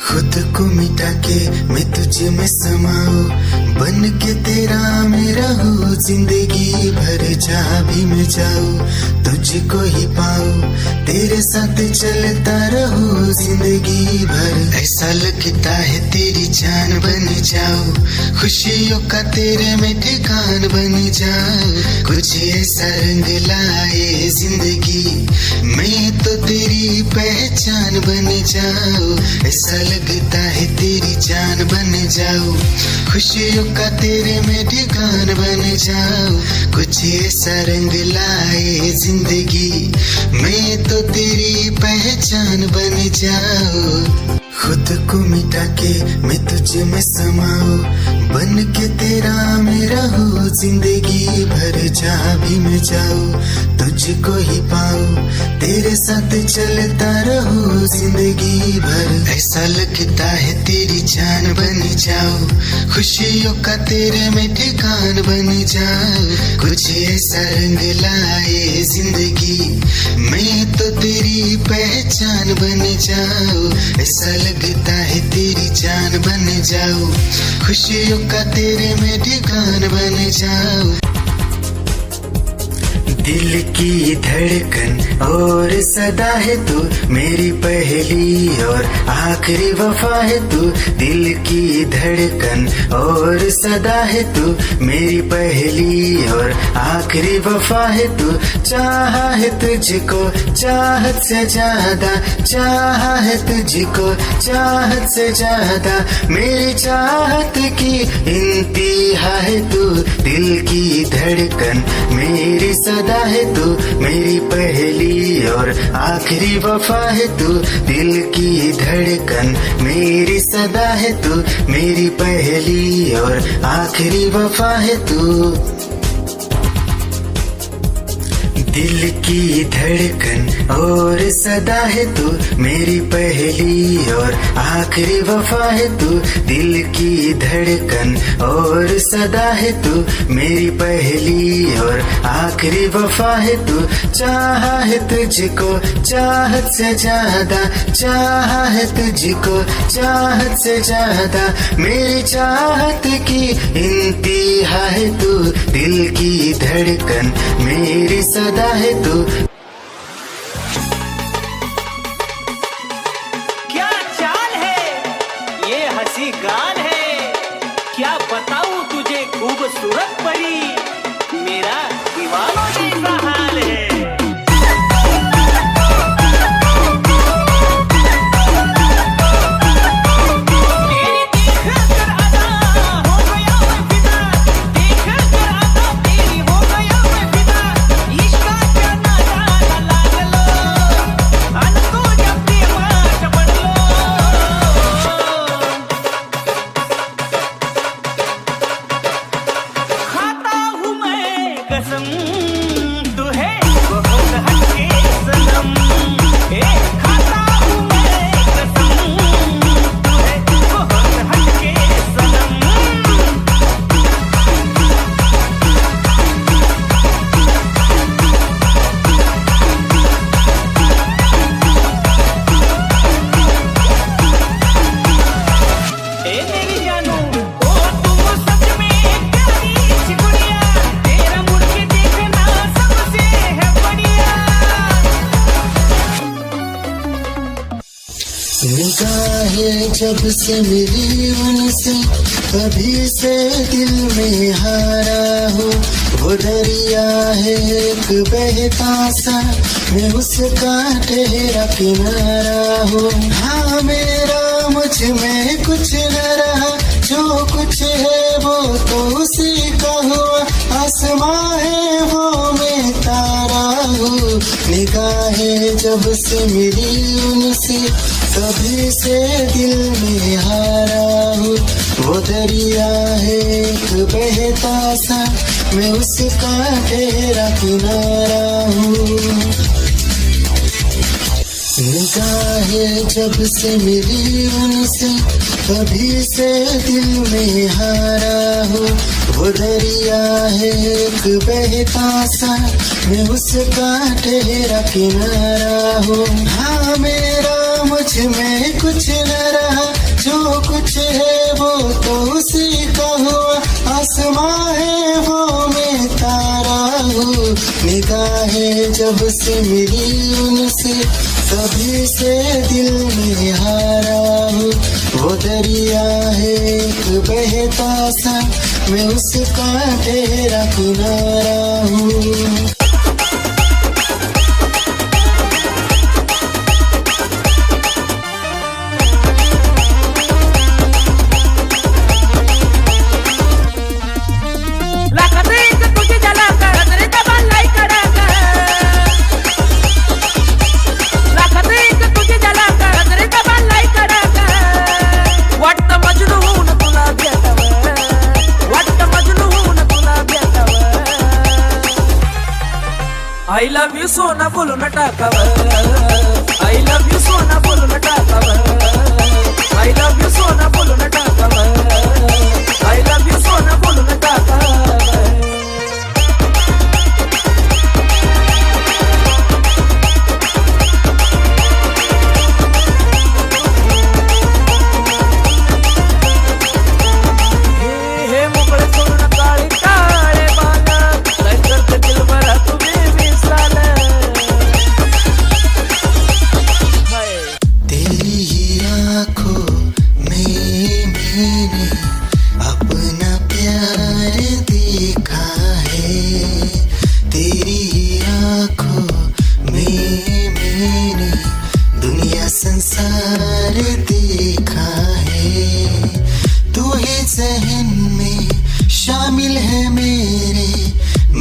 खुद को मिटा के मैं तुझे में समाऊं, बन के तेरा मैं रहूं जिंदगी भर। जहाँ भी मैं जाऊं तुझको ही पाऊं, तेरे साथ चलता रहूं जिंदगी भर। ऐसा लगता है तेरी जान बन जाऊं, खुशियों का तेरे में ठिकान बन जाऊं। कुछ ऐसा रंग लाए जिंदगी, मैं तो तेरी पहचान बन जाऊं। ऐसा लगता है तेरी जान बन जाऊं, खुशियों का तेरे में ठिकान बन जाऊं। कुछ ऐसा रंग लाए जिंदगी, मैं तो तेरी पहचान बन जाऊं। खुद को मिटा के मैं तुझे में समाऊं, बन के तेरा मैं रहूं जिंदगी भर। जहाँ भी मैं जाऊं तुझको ही पाऊं, तेरे साथ चलता रहूं जिंदगी भर। ऐसा लगता है तेरी जान बन जाऊं, खुशियों का तेरे में ठिकान बन जाऊं। कुछ ऐसा रंग लाए जिंदगी, मैं तो तेरी पहचान बन जाऊं। ऐसा लगता है तेरी जान बन जाऊं, खुशियों का तेरे में ठिकान बन जाऊं। दिल की धड़कन और सदा है तू, मेरी पहली और आखिरी वफा है तू। दिल की धड़कन और सदा है तू, मेरी पहली और आखिरी वफा है तू। चाहा है तुझको चाहत से ज्यादा, चाहा है तुझको चाहत से ज्यादा। मेरी चाहत की इंतहा है तू, दिल की धड़कन मेरी सदा है तू। मेरी पहली और आखिरी वफा है तू, दिल की धड़कन मेरी सदा है तू। मेरी पहली और आखिरी वफा है तू। दिल की धड़कन और सदा है तू, मेरी पहली और आखिरी वफा है तू। दिल की धड़कन और सदा है तू, मेरी पहली और आखिरी वफा है तू। चाहा है तुझको चाहत से ज्यादा, चाहा है तुझको चाहत से ज्यादा। मेरी चाहत की इंतहा है तू, दिल की धड़कन मेरी सदा है तू। क्या चाल है ये हंसी गाल है, क्या बताऊं तुझे खूबसूरत परी, मेरा दीवानों जैसा हाल है। इश्क का क्या नाता जब से मिली उनसे तभी से दिल में हारा हूँ। वो दरिया है एक बहता सा, मैं उसका ठहरा किनारा हूँ। हाँ मेरा मुझ में कुछ न रहा, जो कुछ है वो तो उसी का हुआ। आसमां है वो मैं तारा हूँ। निगाहें जब से मिली उनसे तभी से दिल में हारा हूँ। वो दरिया है एक बहता सा, मैं उसका ठहरा किनारा हूँ। निगाहें जब से मिली उनसे तभी से दिल में हारा हूँ। वो दरिया है एक बहता सा, मैं उसका ठहरा किनारा हूँ। हाँ मेरा मुझ में कुछ न रहा, जो कुछ है वो तो उसी का हुआ। आसमां है वो मैं तारा हूँ। निगाहें जब से मिली उनसे तभी से दिल में हारा हूँ। वो दरिया है एक बहता सा, मैं उसका ठहरा किनारा हूँ। I love you सोना बोलो न टाकावर। I love you सोना बोलो न टाकावर। I love you सोना बोलो न टाकावर। I love you सोना बोलो न टाकावर। हे मोकळे सोना काळे काळे बाला, काय करते दिल भरा तुम्ही तेरी ही आँखों में मैंने अपना प्यार देखा है। तेरी ही आँखों में मैंने दुनिया संसार देखा है। तू ही ज़हन में शामिल है मेरे,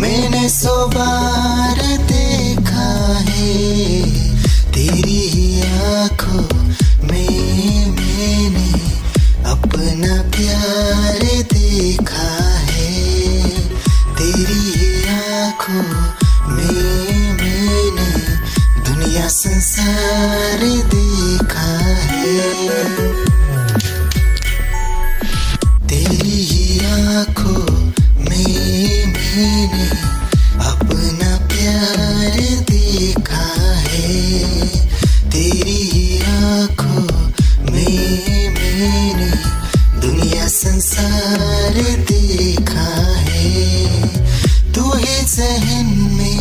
मैंने 100 बार देखा है। तेरी ही आँखों में मैंने अपना प्यार देखा है। तेरी ही आँखों में मैंने दुनिया संसार देखा है। तेरी ही आँखों में मैंने अपना प्यार देखा है। तेरी ही आँखों में मैंने दुनिया संसार देखा है। तू ही ज़हन में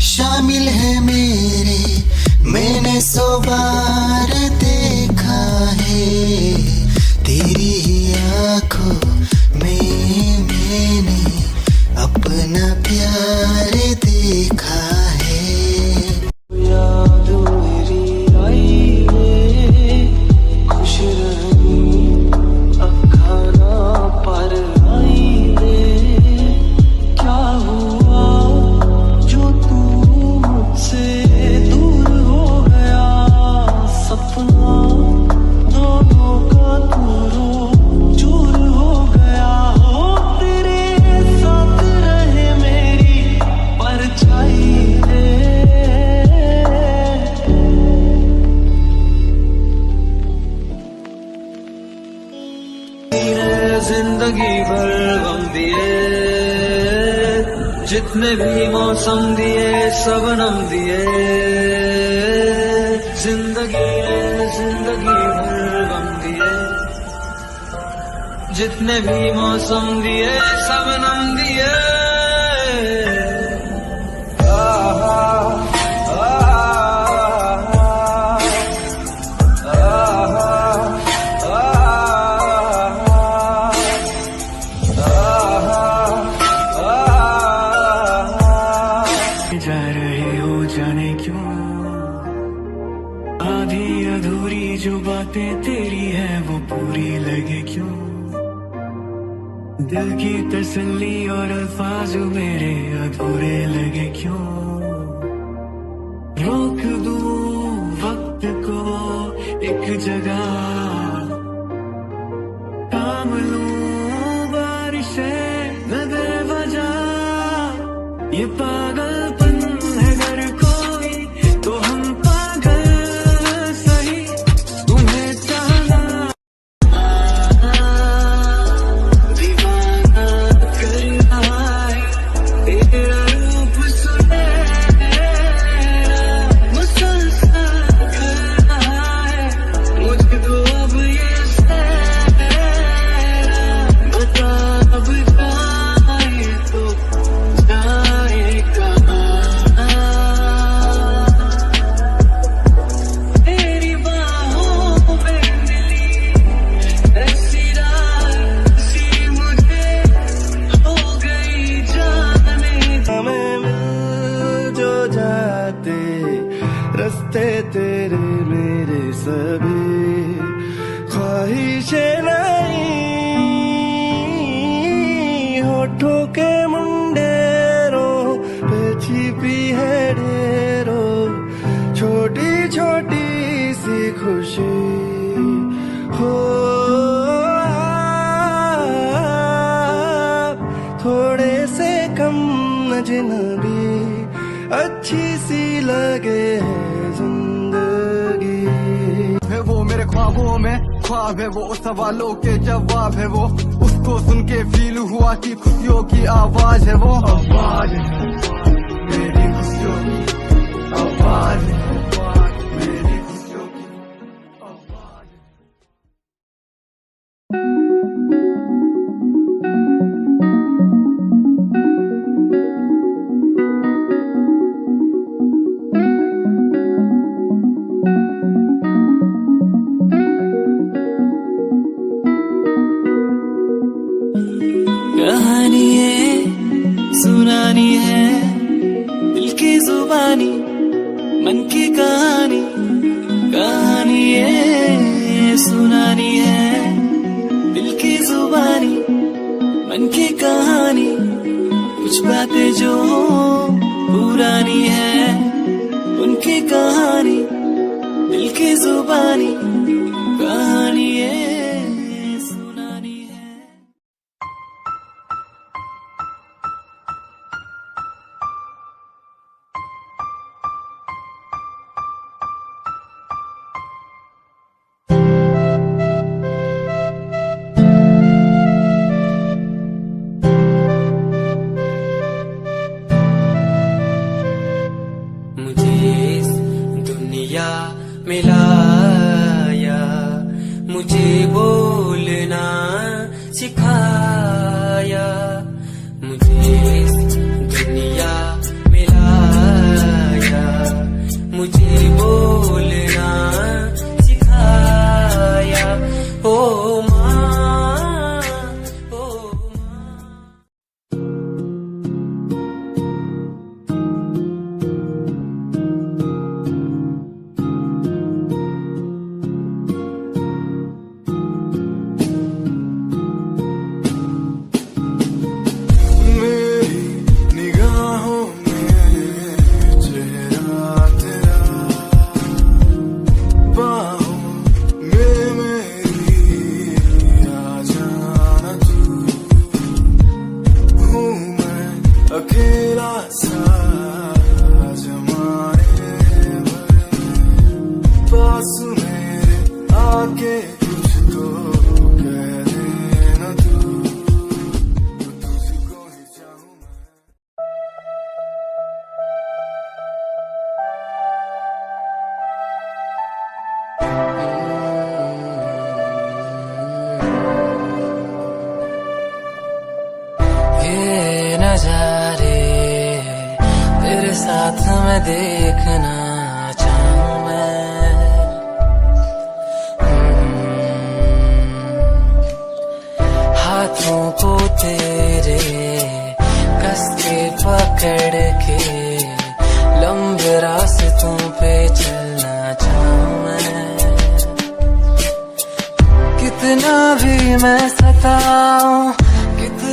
शामिल है मेरे, मैंने 100 बार देखा है। तेरी ही आँखों में मैंने अपना प्यार देखा है। याद मेरी आई है, खुश रही अब खाना पर आई है। क्या हुआ जो तू मुझसे दूर हो गया, सपना दोनों का दूरों चूर हो गया। हो तेरे साथ रहे मेरी परछाई रे। जिंदगी भर गम दिए, जितने भी मौसम दिए सबनम दिए। जिंदगी भर गम दिए, जितने भी मौसम दिए सबनम दिए। दिल की तसल्ली और अल्फाज मेरे अधूरे लगे क्यों, रोक दूं वक्त को एक जगह, काम लूं बारिशें न दे वजह, ये पागलपन है अगर कोई तो हम पागल सही, तुम्हें चाहना दीवाना करना है, तेरा रूप सुनहरा मुसलसल करना है, मुझको अब ये सहरा बता, अब जाए तो जाए कहाँ, तेरी बाहों में मिली ऐसी रात सी मुझे हो गई जाने, हमें मिल जो जाते रास्ते तेरे मेरे सभी, ख्वाहिशें नहीं होठों के मुंडेरों पे छिपी है ढेरों, छोटी छोटी सी खुशी हो, थोड़े से कम अजनबी अच्छी सी लगे है जिंदगी, है वो मेरे ख्वाबों में ख्वाब है, वो सवालों के जवाब है, वो उसको सुन के फील हुआ कि खुशियों की आवाज है, वो आवाज है मेरी खुशियों की आवाज है, मेरी खुशियों की आवाज है। कहानी है सुनानी है, दिल की जुबानी मन की कहानी, कहानी है सुनानी है, दिल की जुबानी मन की कहानी, कुछ बातें जो पुरानी है उनकी कहानी, दिल की जुबानी कहानी है सुनानी है। मिलाया मुझे बोलना सिखाया, मुझे दुनिया मिलाया मुझे बोलना सिखाया, ओ माँ ओ माँ। अकेला सा जमाने पास मेरे आके कुछ तो कह देना तू, तुझको ही चाहूं मैं। ये नजारे तेरे साथ मैं देखना चाहूं मैं, हाथों को तेरे कस के पकड़ के लंबे रास्तों पे चलना चाहूं मैं, कितना भी मैं सताऊं, कितना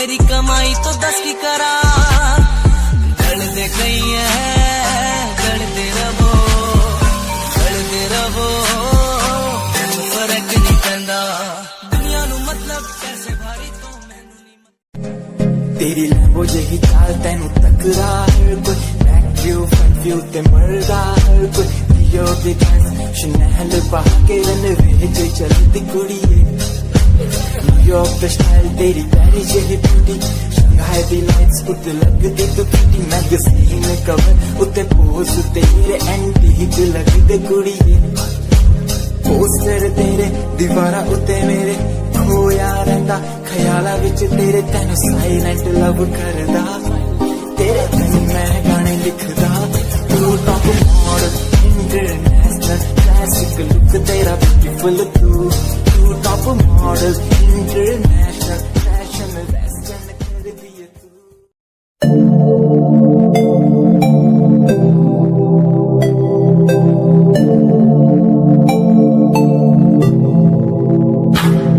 मेरी कमाई तो 10 की करा गलते कई है गलते रवो फर्क नहीं पैंदा दुनिया नू मतलब पैसे भारी तो मैनू नहीं तेरी लैम्बो जही चाल तैनू टकरा हर कोई बैक व्यू फ्रंट व्यू ते मरदा हर कोई लियो दे ड्रेस शनैल पा के रन वेच चलदी कुड़िए न्यूयॉर्क दा स्टाइल तेरी पैरिस जही ब्यूटी शंघाई दी लाइट्स उत्ते लगदी तो ब्यूटी मैगज़ीन कवर उत्ते पोज तेरे एंटीक लगदे कुड़िए पोस्टर तेरे दीवारा उत्ते मेरे खोया रहिंदा ख्यालां विच तेरे तैनू साइलेंट लव करदा तेरे कन्नै मैं गाने लिखदा तू top model international classic look तेरा ब्यूटीफुल तू top model international fashion western कर दिए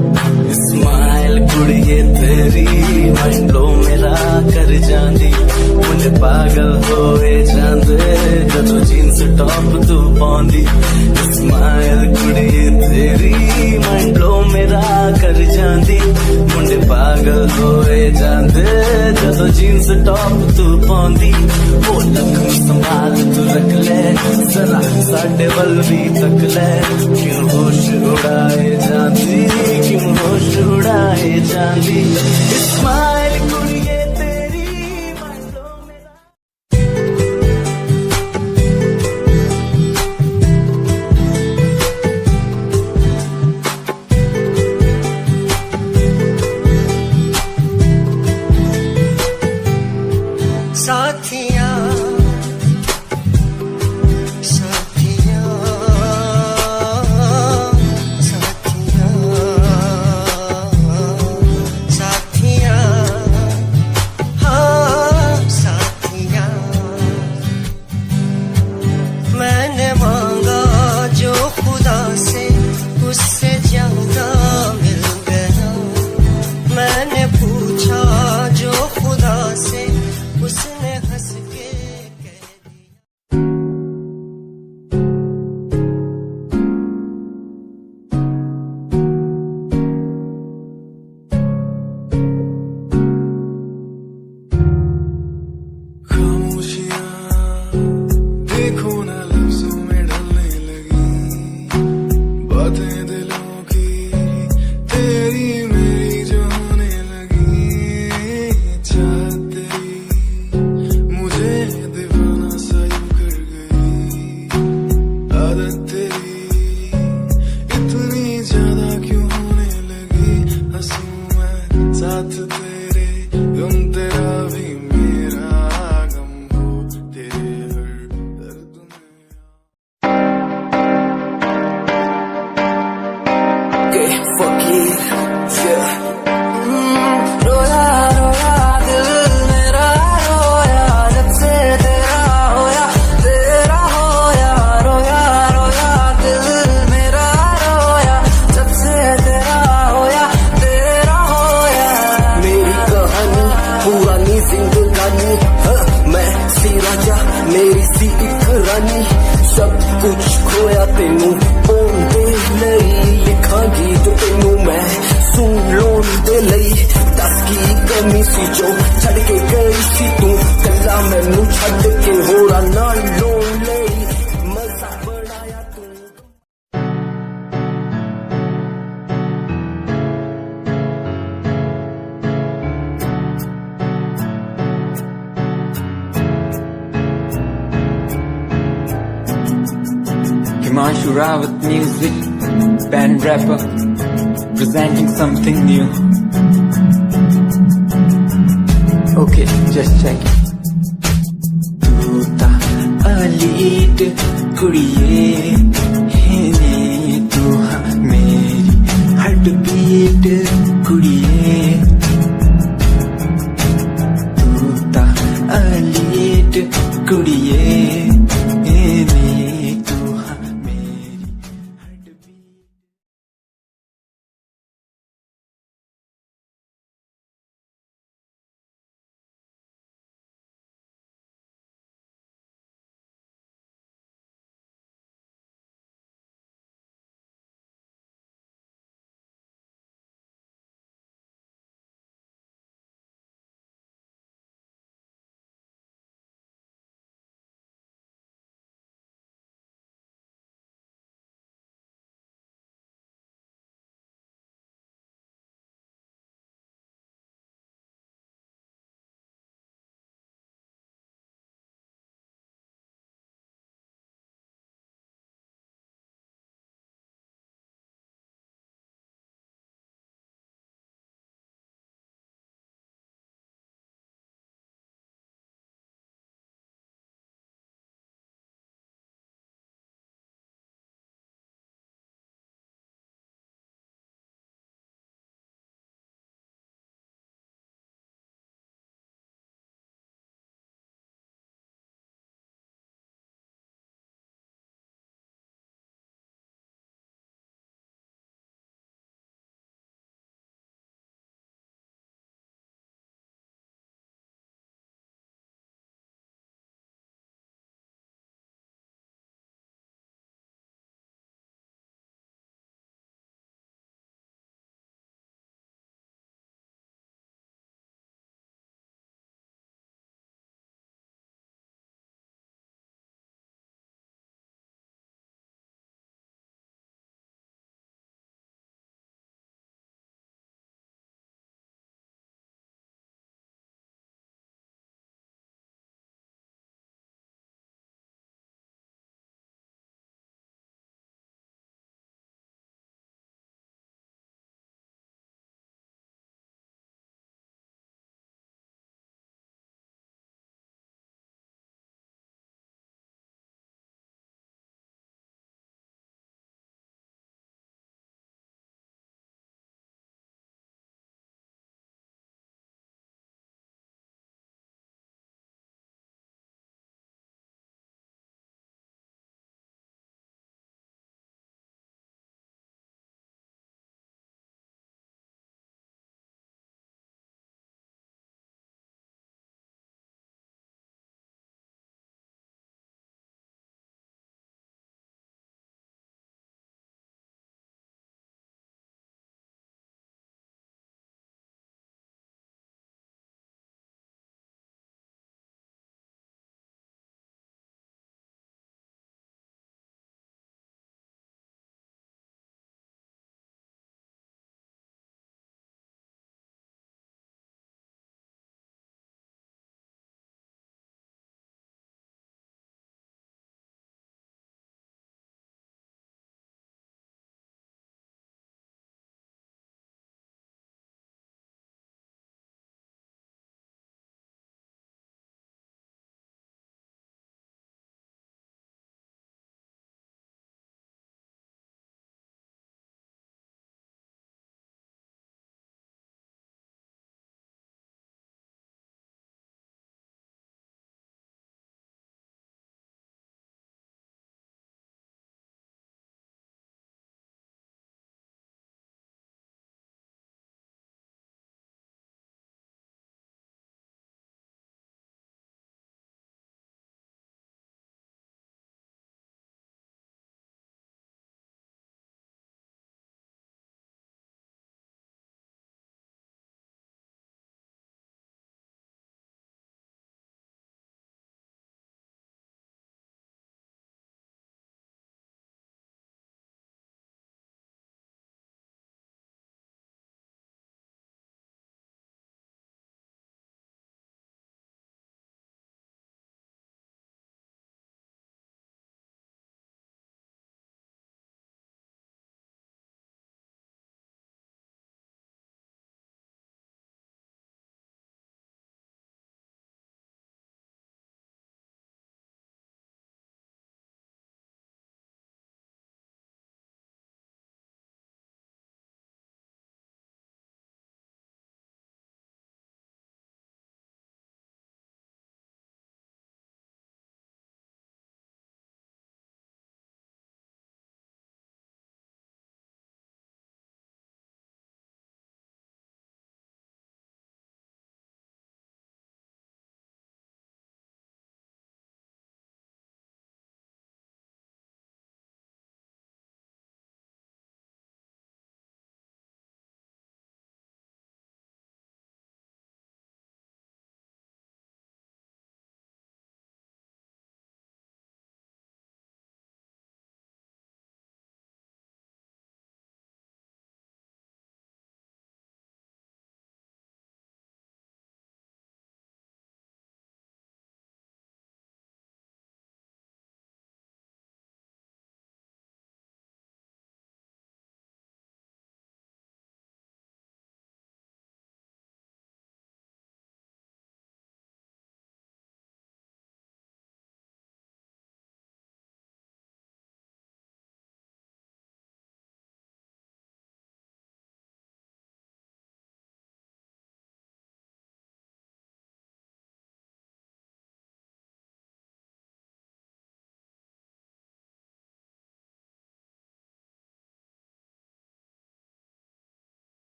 स्माइल कुड़िए तेरी माइंड लो मेरा कर जांदी मुझे पागल होए जांदे जदों जीन्स टॉप तू पाउंदी स्माइल कुड़िए तेरी माइंड लो मेरा कर जांदी मुझे पागल होए जांदे जदों जीन्स टॉप तू पाउंदी वो लख संभाल तू रख ले जरा साडे वल भी तक ले क्यों होश उड़ाए जांदी क्यों होश उड़ाए जांदी स्माइल कुड़िए तेरी माइंड लो मेरा साथिया साथिया साथिया साथिया हाँ साथिया मैंने मांगा जो खुदा से उससे ज्यादा मिल गया मैंने पूछा जो खुदा से उसने हंस के कह दिया खामोशियां देखो ना लफ्जों में ढलने लगी बातें दिलों की तेरी मेरी जो होने लगी चाहत तेरी मुझे दीवाना सा यूं कर गई आदत तेरी इतनी ज्यादा क्यों होने लगी हंसूं मैं साथ तेरे गम तेरा भी मेरा गम हो तेरे हर दर्द में रोया रोया दिल मेरा रोया जब से तेरा होया रोया रोया दिल मेरा रोया जब से तेरा होया मेरी कहानी पुरानी जिंदगानी मैं सी राजा मेरी सी एक रानी सब कुछ खोया तेनू पाउण दे लई लिखा गीत तेनू मैं सुन लोन दे लई दस की कमी सी जो छड़ के गई सी तू कल्ला मैनू छड़ के होरा नाल लोन लई मजा बनाया तू Himanshu Rawat music, band rapper, presenting something new. Okay, just check it. तू ता अलीट कुड़िए है ने तू हाँ मेरी हार्ट बीट कुड़िए